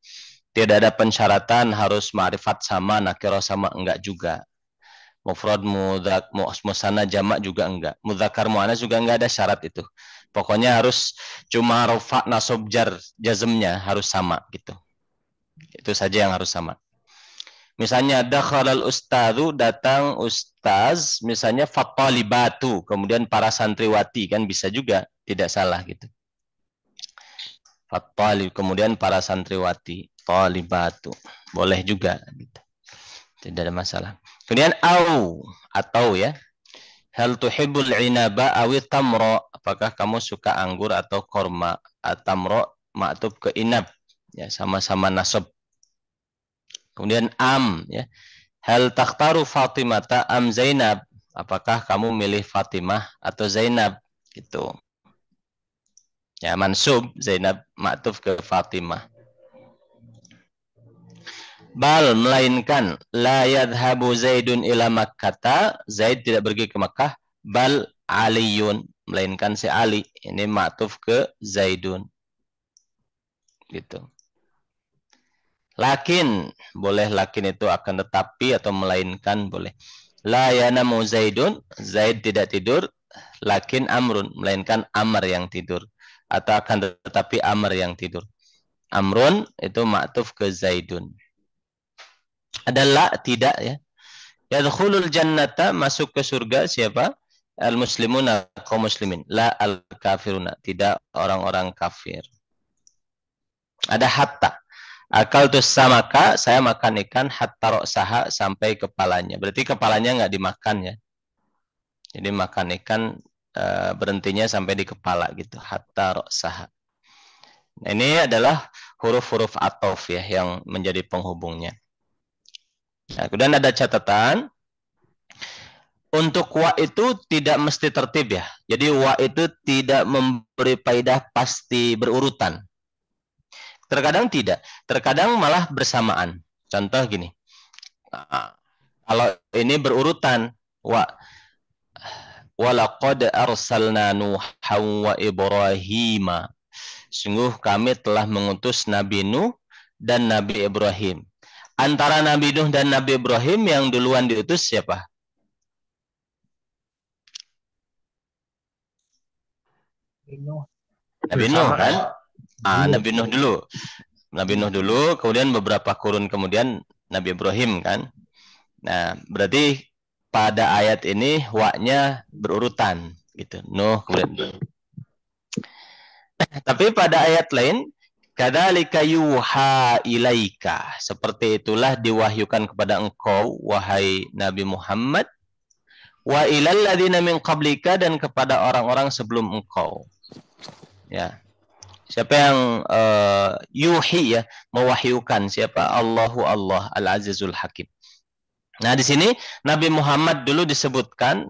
Tidak ada pensyaratan harus ma'rifat sama, nakirah sama, enggak juga. Mufrad, musanna, jamak juga enggak. Mudzakkar, muannas juga enggak ada syarat itu. Pokoknya harus cuma rofa, nasab, jar, jazmnya harus sama gitu. Itu saja yang harus sama. Misalnya dakhalal ustadzu, datang ustaz, misalnya fatalibatu, kemudian para santriwati, kan bisa juga, tidak salah gitu. Fatalib, kemudian para santriwati, talibatu, boleh juga gitu. Tidak ada masalah. Kemudian atau ya. Hal tuhibbul inaba awi tamra, apakah kamu suka anggur atau korma? Tamra ma'tuf ke inab, ya sama-sama nasab. Kemudian ya. Hal takhtaru Fatimata am Zainab? Apakah kamu milih Fatimah atau Zainab? Gitu. Ya, mansub Zainab ma'tuf ke Fatimah. Bal, melainkan la yadhhabu Zaidun ila Makkah. Zaid tidak pergi ke Makkah. Bal Aliyun, melainkan si Ali. Ini ma'tuf ke Zaidun. Gitu. Lakin, boleh lakin itu akan tetapi atau melainkan boleh. La yanamu Zaidun, Zaid tidak tidur. Lakin Amrun, melainkan Amr yang tidur. Atau akan tetapi Amr yang tidur. Amrun itu ma'tuf ke Zaidun. Adalah tidak ya. Yadkhulul jannata, masuk ke surga siapa? Al-muslimuna, kaum muslimin. La al-kafiruna, tidak orang-orang kafir. Ada hatta. Akal tu samaka, saya makan ikan hatta ra'saha, sampai kepalanya. Berarti kepalanya nggak dimakan ya. Jadi makan ikan berhentinya sampai di kepala gitu. Hatta ra'saha. Nah, ini adalah huruf-huruf atof ya yang menjadi penghubungnya. Nah, kemudian ada catatan. Untuk wa itu tidak mesti tertib ya. Jadi wa itu tidak memberi faedah pasti berurutan. Terkadang tidak, terkadang malah bersamaan. Contoh gini, kalau ini berurutan, walaqad arsalna Nuhan wa Ibrahima. Sungguh kami telah mengutus Nabi Nuh dan Nabi Ibrahim. Antara Nabi Nuh dan Nabi Ibrahim yang duluan diutus siapa? Nabi Nuh kan? Nabi Nuh dulu. Nabi Nuh dulu, kemudian beberapa kurun kemudian Nabi Ibrahim kan. Nah, berarti pada ayat ini wa-nya berurutan gitu. Nuh kemudian. Tapi pada ayat lain, kadzalika yuha ilaika, seperti itulah diwahyukan kepada engkau wahai Nabi Muhammad, wa ilal ladzina min qablika, dan kepada orang-orang sebelum engkau. Ya. Siapa yang yuhi ya, mewahyukan siapa? Allah Al-Azizul Hakim. Nah, di sini Nabi Muhammad dulu disebutkan,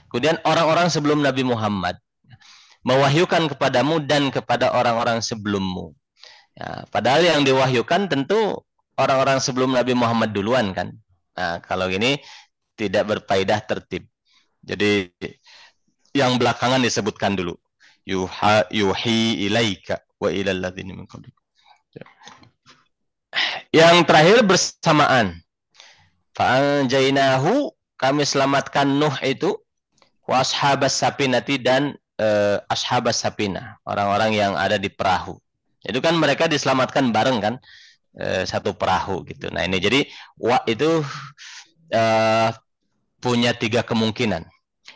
kemudian orang-orang sebelum Nabi Muhammad mewahyukan kepadamu dan kepada orang-orang sebelummu. Ya, padahal yang diwahyukan tentu orang-orang sebelum Nabi Muhammad duluan kan. Nah, kalau gini tidak berfaedah tertib. Jadi yang belakangan disebutkan dulu. Yuhi ilaika wa ilal ladzina min qablik. Yang terakhir bersamaan. Fa'anjainahu, kami selamatkan Nuh itu, Wa ashabas sapinati dan ashabas sapinah, orang-orang yang ada di perahu. Itu kan mereka diselamatkan bareng kan, satu perahu gitu. Nah ini jadi wa itu punya 3 kemungkinan.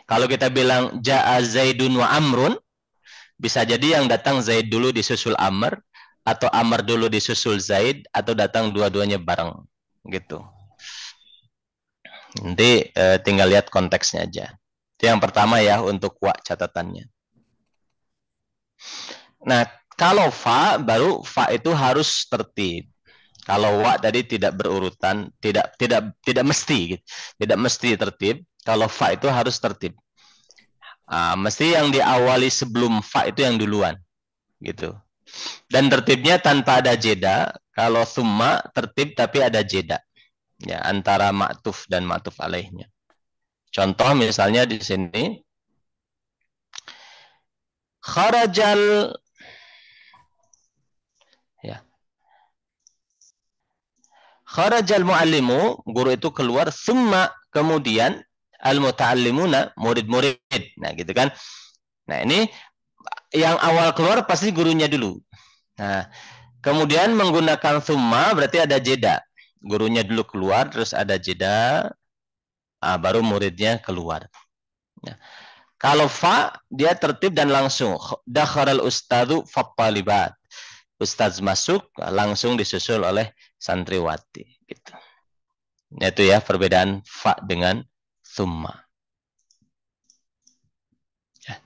Kalau kita bilang ja'a Zaidun wa Amrun, bisa jadi yang datang Zaid dulu disusul Amr, atau Amr dulu disusul Zaid, atau datang dua-duanya bareng gitu. Nanti tinggal lihat konteksnya aja. Itu yang pertama ya untuk wa catatannya. Nah, kalau fa, baru fa itu harus tertib. Kalau wa tadi tidak berurutan, tidak mesti gitu. Tidak mesti tertib. Kalau fa itu harus tertib. Mesti yang diawali sebelum fa itu yang duluan gitu. Dan tertibnya tanpa ada jeda. Kalau summa tertib tapi ada jeda. Ya, antara ma'tuf dan ma'tuf alaihnya. Contoh misalnya di sini kharajal ya. Kharajal muallimu, guru itu keluar, summa kemudian al-muta'allimuna, murid-murid. Nah, gitu kan. Nah, ini yang awal keluar pasti gurunya dulu. Nah, kemudian menggunakan summa berarti ada jeda. Gurunya dulu keluar, terus ada jeda, baru muridnya keluar. Nah, kalau fa, dia tertib dan langsung. Dakharal ustadzu fattalibat. Ustaz masuk, langsung disusul oleh santriwati. Gitu. Itu ya perbedaan fa dengan summa. Ya.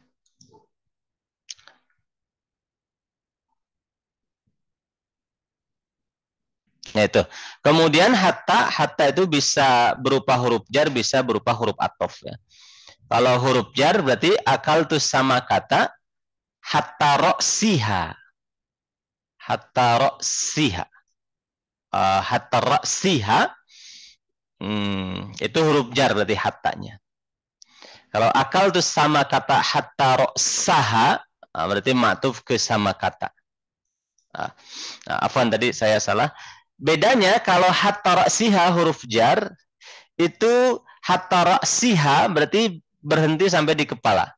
Nah itu. Kemudian hatta itu bisa berupa huruf jar, bisa berupa huruf athof ya. Kalau huruf jar berarti akal tuh sama kata hatta ro'siha. Hatta ro'siha. Hatta ro'siha. Itu huruf jar berarti hattanya. Kalau akal tuh sama kata hatta ro'saha, berarti ma'tuf ke sama kata. Afwan tadi saya salah. Bedanya kalau hatta ro'siha huruf jar, itu hatta ro'siha berarti berhenti sampai di kepala.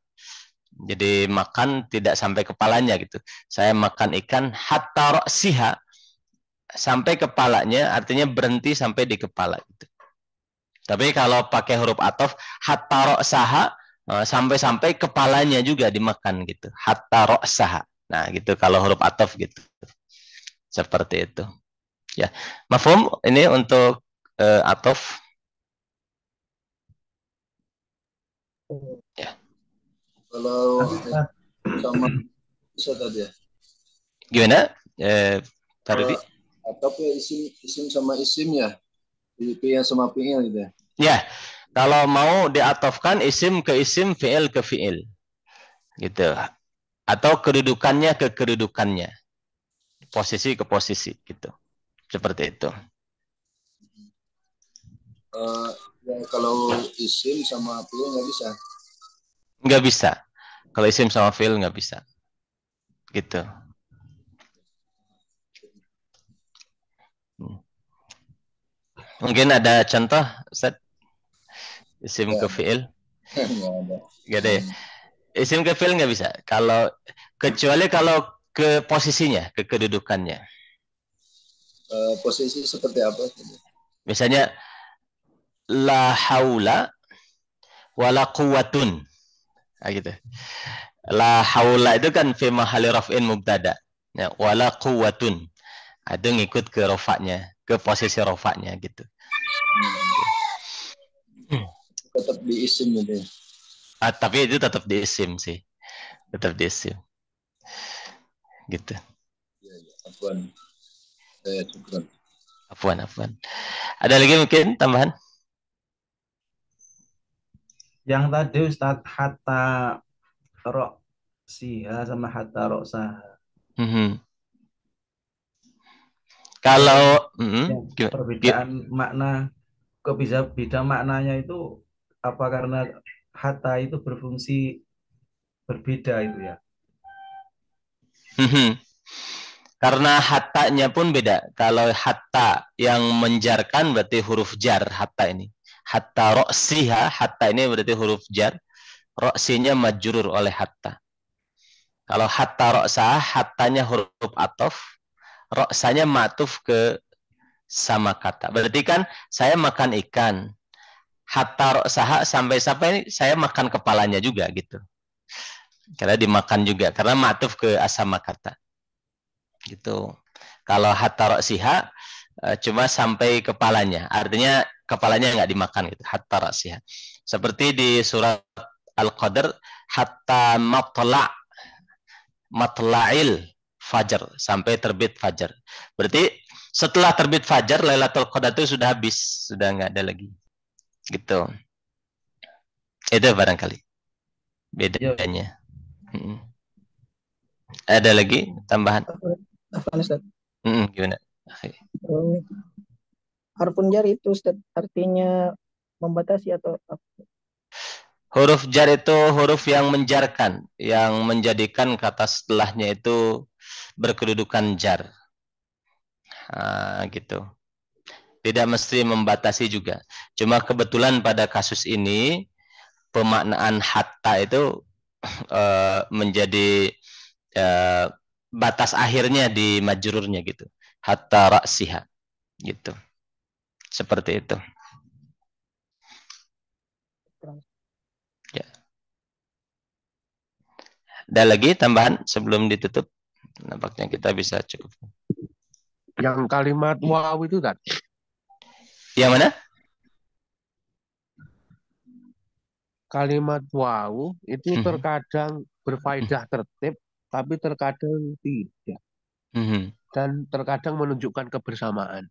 Jadi makan tidak sampai kepalanya gitu. Saya makan ikan hatta ro'siha, sampai kepalanya, artinya berhenti sampai di kepala gitu. Tapi kalau pakai huruf athof hatta ro'saha, sampai kepalanya juga dimakan gitu. Hatta ro'saha. Nah, gitu kalau huruf athof gitu. Seperti itu. Ya. Mafhum ini untuk athof. Ya. Kalau sama bisa tadi ya. Gimana? Tadi? Atau ya isim sama isim ya. Fi'il sama fi'il gitu ya. Ya. Kalau mau diatofkan isim ke isim, fi'il ke fi'il. Gitu. Atau kedudukannya ke kedudukannya. Posisi ke posisi gitu. Seperti itu. Ya, kalau isim sama fi'il nggak bisa. Nggak bisa. Kalau isim sama fi'il nggak bisa. Gitu. Mungkin ada contoh, Ustaz? Isim ke fi'il? Nggak ada ya? Isim ke fi'il nggak bisa. Kecuali kalau ke posisinya, ke kedudukannya. Posisi seperti apa? Misalnya, la haula wala quwwatun. Nah, gitu. La haula itu kan fi mahalli raf'in mubtada. Ya, wala quwwatun. Itu ngikut ke rofaknya, ke posisi rofaknya gitu. Tetap di isim gitu. Tapi itu tetap di isim sih. Tetap di isim. Gitu. Ya, afwan. Syukran. Afwan. Ada lagi mungkin tambahan? Yang tadi Ustadz hatta ro'siha sama hatta ro'saha. Kalau perbedaan makna, kok bisa beda maknanya itu apa karena hatta itu berfungsi berbeda itu ya? Karena hattanya pun beda. Kalau hatta yang menjarkan berarti huruf jar hatta ini. Hatta ro'siha, hatta ini berarti huruf jar. roksinya majrur oleh hatta. Kalau hatta roksa, hattanya huruf atof, roksanya ma'tuf ke sama kata. Berarti kan saya makan ikan, hatta roksaha sampai saya makan kepalanya juga gitu. Karena dimakan juga, karena ma'tuf ke asama kata. Gitu. Kalau hatta roksiha, cuma sampai kepalanya. Artinya kepalanya nggak dimakan gitu. Hatta roksiha. Seperti di surat Al-Qadr, hatta matla'il fajar, sampai terbit fajar. Berarti setelah terbit fajar Lailatul Qadar itu sudah habis, sudah nggak ada lagi. Gitu. Itu barangkali bedanya. Ada lagi tambahan? Gimana? Harfun jar itu Ustaz, artinya membatasi atau apa? Huruf jar itu huruf yang menjarkan, yang menjadikan kata setelahnya itu berkedudukan jar. Gitu. Tidak mesti membatasi juga. Cuma kebetulan pada kasus ini pemaknaan hatta itu menjadi batas akhirnya di majrurnya gitu. Hatta ra'siha gitu. Seperti itu. Ya. Ada lagi tambahan sebelum ditutup? Nampaknya kita bisa cukup. Yang kalimat waw itu kan? Yang mana? Kalimat waw itu terkadang berfaedah tertib, tapi terkadang tidak. Dan terkadang menunjukkan kebersamaan.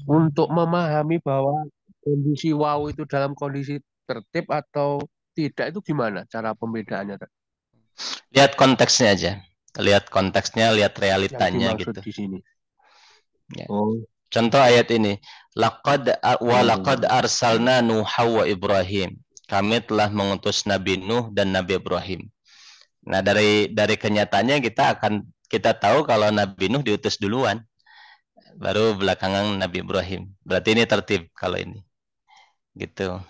Untuk memahami bahwa kondisi waw itu dalam kondisi tertib atau tidak, itu gimana cara pembedaannya? Lihat konteksnya aja. Lihat konteksnya, lihat realitanya gitu. Di sini. Ya. Contoh ayat ini, laqad arsalna Nuha wa Ibrahim. Kami telah mengutus Nabi Nuh dan Nabi Ibrahim. Nah, dari kenyataannya kita tahu kalau Nabi Nuh diutus duluan, baru belakangan Nabi Ibrahim. Berarti ini tertib kalau ini. Gitu.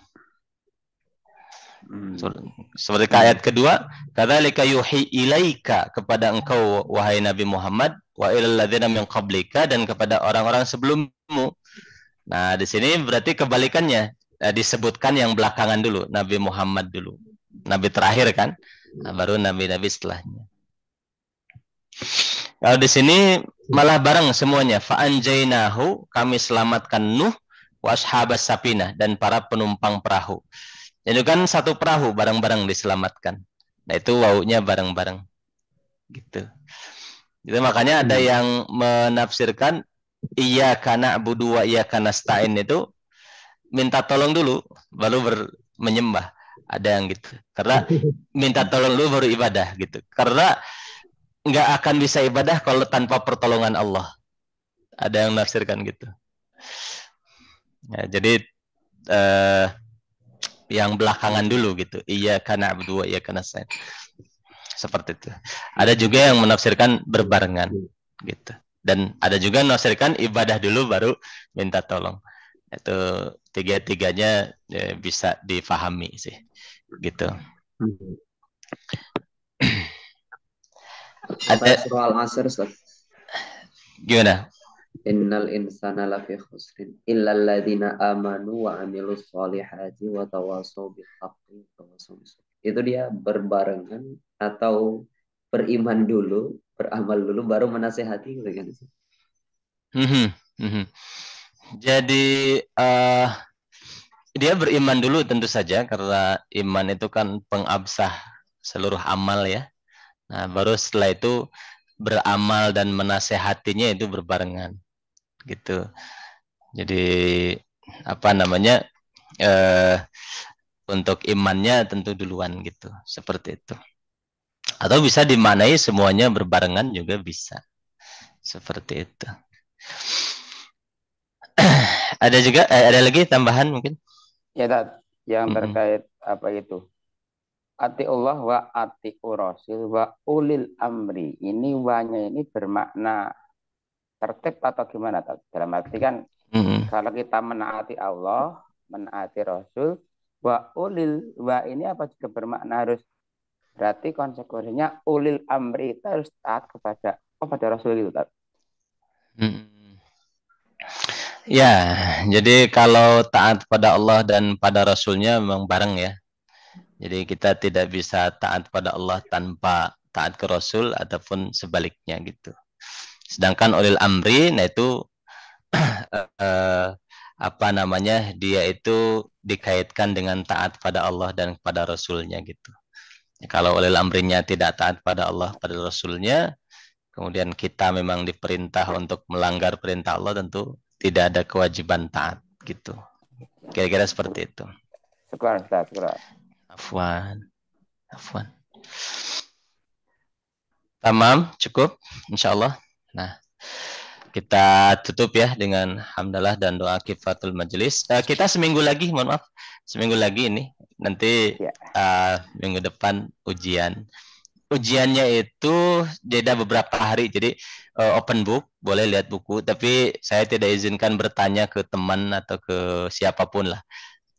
Seperti ayat kedua, kadzalika yuhi ilaika, kepada engkau wahai Nabi Muhammad, wa ilal ladzina min qablika, dan kepada orang-orang sebelummu. Nah, di sini berarti kebalikannya. Disebutkan yang belakangan dulu, Nabi Muhammad dulu. Nabi terakhir kan? Nah, baru nabi-nabi setelahnya. Kalau di sini malah bareng semuanya. Fa'anjainahu, kami selamatkan Nuh, wa ashabas sapinah, dan para penumpang perahu. Itu kan satu perahu bareng-bareng diselamatkan. Nah, itu wawunya bareng-bareng. Gitu. Jadi makanya ada yang menafsirkan iyyaka na'budu wa iyyaka nasta'in itu minta tolong dulu baru menyembah. Ada yang gitu. Karena minta tolong dulu baru ibadah gitu. Karena nggak akan bisa ibadah kalau tanpa pertolongan Allah. Ada yang menafsirkan gitu. Ya, jadi yang belakangan dulu gitu. Iyyaka na'budu wa iyyaka nasta'in. Seperti itu. Ada juga yang menafsirkan berbarengan gitu. Dan ada juga yang menafsirkan ibadah dulu baru minta tolong. Itu tiga-tiganya bisa difahami sih. Gitu. Ada surah Al-Asr, Ustaz. Gimana? Innal insana lafi khusrin illal ladzina amanu wa amilus solihati wa tawasaw bil haqqi wa tawasaw bis sabr. Itu dia berbarengan atau beriman dulu, beramal dulu baru menasehati gitu kan. Jadi dia beriman dulu tentu saja, karena iman itu kan pengabsah seluruh amal ya. Nah, baru setelah itu beramal dan menasehatinya itu berbarengan. Gitu. Jadi apa namanya? Untuk imannya tentu duluan gitu. Seperti itu. Atau bisa dimaknai semuanya berbarengan juga bisa. Seperti itu. Ada juga ada lagi tambahan mungkin? Ya, Tat, yang terkait apa itu? Atiullah wa atiur rasul wa ulil amri. Ini wanya ini bermakna tertib atau gimana, Tat? Dalam arti kan kalau kita menaati Allah, menaati Rasul. Wa ulil, wa ini apa juga bermakna harus, berarti konsekuensinya ulil amri itu harus taat kepada Rasul gitu. Ya, jadi kalau taat pada Allah dan pada Rasulnya memang bareng ya. Jadi kita tidak bisa taat pada Allah tanpa taat ke Rasul ataupun sebaliknya gitu. Sedangkan ulil amri, nah itu apa namanya, dia itu dikaitkan dengan taat pada Allah dan pada Rasulnya gitu. Kalau ulil amrinya tidak taat pada Allah, pada Rasulnya, kemudian kita memang diperintah untuk melanggar perintah Allah, tentu tidak ada kewajiban taat gitu. Kira-kira seperti itu. Syukur, Ustaz. Afwan. Tamam, cukup insyaallah. Nah, kita tutup ya dengan hamdalah dan doa kifatul majelis. Kita seminggu lagi, mohon maaf, seminggu lagi ini. Nanti minggu depan ujian. Ujiannya itu jeda beberapa hari, jadi open book, boleh lihat buku, tapi saya tidak izinkan bertanya ke teman atau ke siapapun lah.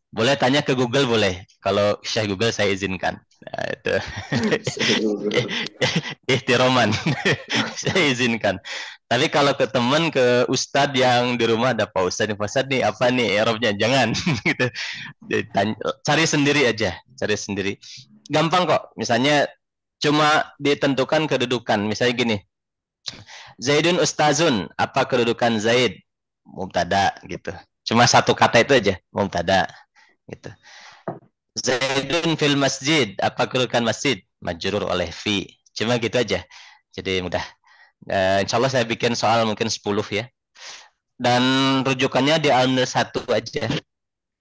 Boleh tanya ke Google, boleh. Kalau Syekh Google saya izinkan. Nah, itu. Ihtiroman. Saya izinkan. Tapi kalau ke teman, ke ustadz yang di rumah, ada Pak Ustadz nih, apa nih Arabnya, jangan gitu. Cari sendiri aja, cari sendiri. Gampang kok. Misalnya cuma ditentukan kedudukan. Misalnya gini. Zaidun ustazun, apa kedudukan Zaid? Mubtada gitu. Cuma satu kata itu aja, mubtada gitu. Zaidun fil masjid, apa kedudukan masjid? Majrur oleh fi. Cuma gitu aja. Jadi mudah. Insya Allah saya bikin soal mungkin 10 ya. Dan rujukannya di Al-Munir 1 aja.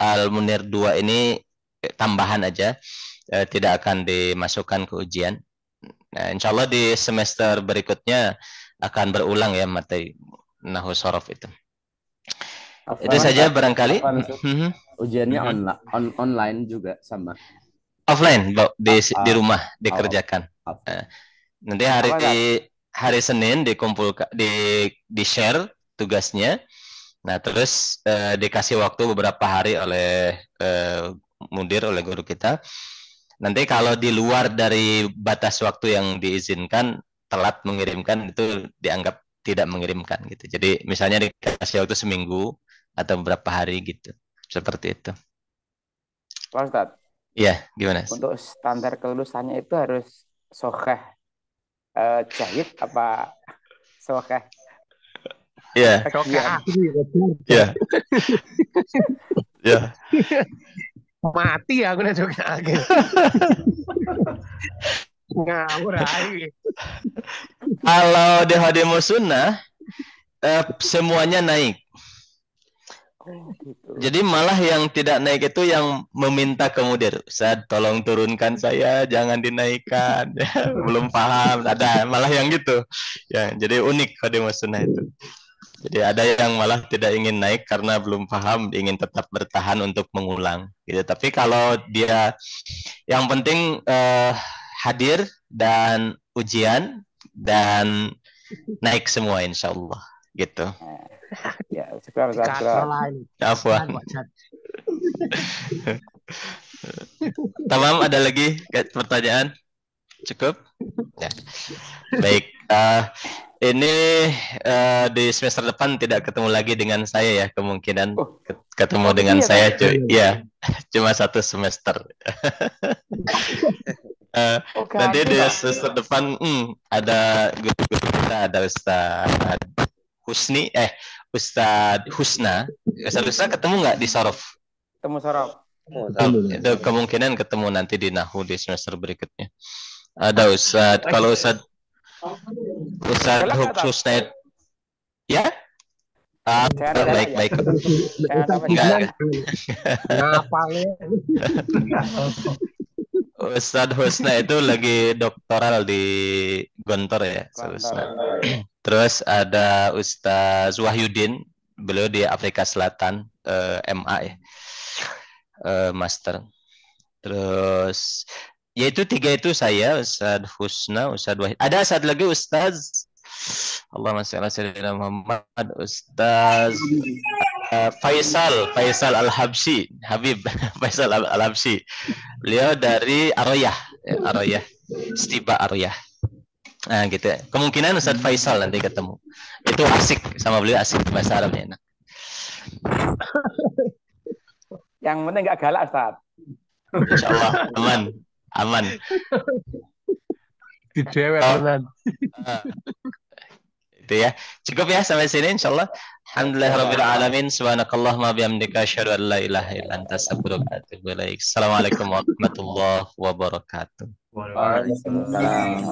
Al-Munir 2 ini tambahan aja. Tidak akan dimasukkan ke ujian. Nah, insya Allah di semester berikutnya akan berulang ya materi Nahwu Shorof itu. Itu saja barangkali. Ujiannya online juga sama. Offline, di rumah dikerjakan. Nanti hari Senin dikumpulkan, di share tugasnya. Nah, terus dikasih waktu beberapa hari oleh mudir, oleh guru kita. Nanti kalau di luar dari batas waktu yang diizinkan, telat mengirimkan, itu dianggap tidak mengirimkan gitu. Jadi misalnya dikasih waktu seminggu atau beberapa hari gitu. Seperti itu. Pak Ustadz. Iya, gimana? Untuk standar kelulusannya itu harus sokheh jahit apa sokheh? Iya. Iya. Ya. Mati aku nek juga akhir. Ngawur ae. Kalau di Hadimah Sunnah semuanya naik. Jadi malah yang tidak naik itu yang meminta ke mudir, Ustaz tolong turunkan saya, jangan dinaikkan. Belum paham, ada malah yang gitu. Ya, jadi unik Hadimah Sunnah itu. Jadi ada yang malah tidak ingin naik karena belum paham, ingin tetap bertahan untuk mengulang. Gitu. Tapi kalau dia, yang penting hadir dan ujian dan naik semua, insya Allah. Gitu. Ya, sekarang. Afwan. Tamam, ada lagi pertanyaan? Cukup? Ya. Baik. Ini di semester depan tidak ketemu lagi dengan saya ya, kemungkinan ketemu dengan saya ya cuma 1 semester. Nanti di semester depan ada guru-guru kita, ada Ustaz Husni, Ustaz Husna. Ustaz Husna ketemu nggak di Shorof? Ketemu Shorof. Itu kemungkinan ketemu nanti di Nahwu di semester berikutnya. Ada Ustaz, kalau Ustaz Husna, ya? Baik. Enggak. Ustaz Husna itu lagi doktoral di Gontor ya, Husna. Terus ada Ustaz Wahyudin, beliau di Afrika Selatan, MA ya, master. Terus yaitu 3 itu saya, Ustaz Husna, Ustaz Wahid. Ada satu lagi Ustaz, Allahumma shalli ala sayyidina Muhammad, Ustaz Faisal Al-Habsyi, Habib Faisal Al-Habsyi. Beliau dari Aroyah, ya, Aroyah, Stiba Aroyah. Nah, gitu. Kemungkinan Ustaz Faisal nanti ketemu. Itu asik sama beliau, asik bahasa Arabnya enak. Yang penting nggak galak, Ustaz. Insyaallah aman, aman. Di cewek tenan. Itu ya. Cukup ya sampai sini insyaallah. Alhamdulillahirabbil alamin. Subhanakallahumma bihamdika asyhadu an la ilaha illa anta astaghfiruka wa atubu ilaik. Assalamualaikum warahmatullahi wabarakatuh. Waalaikumsalam.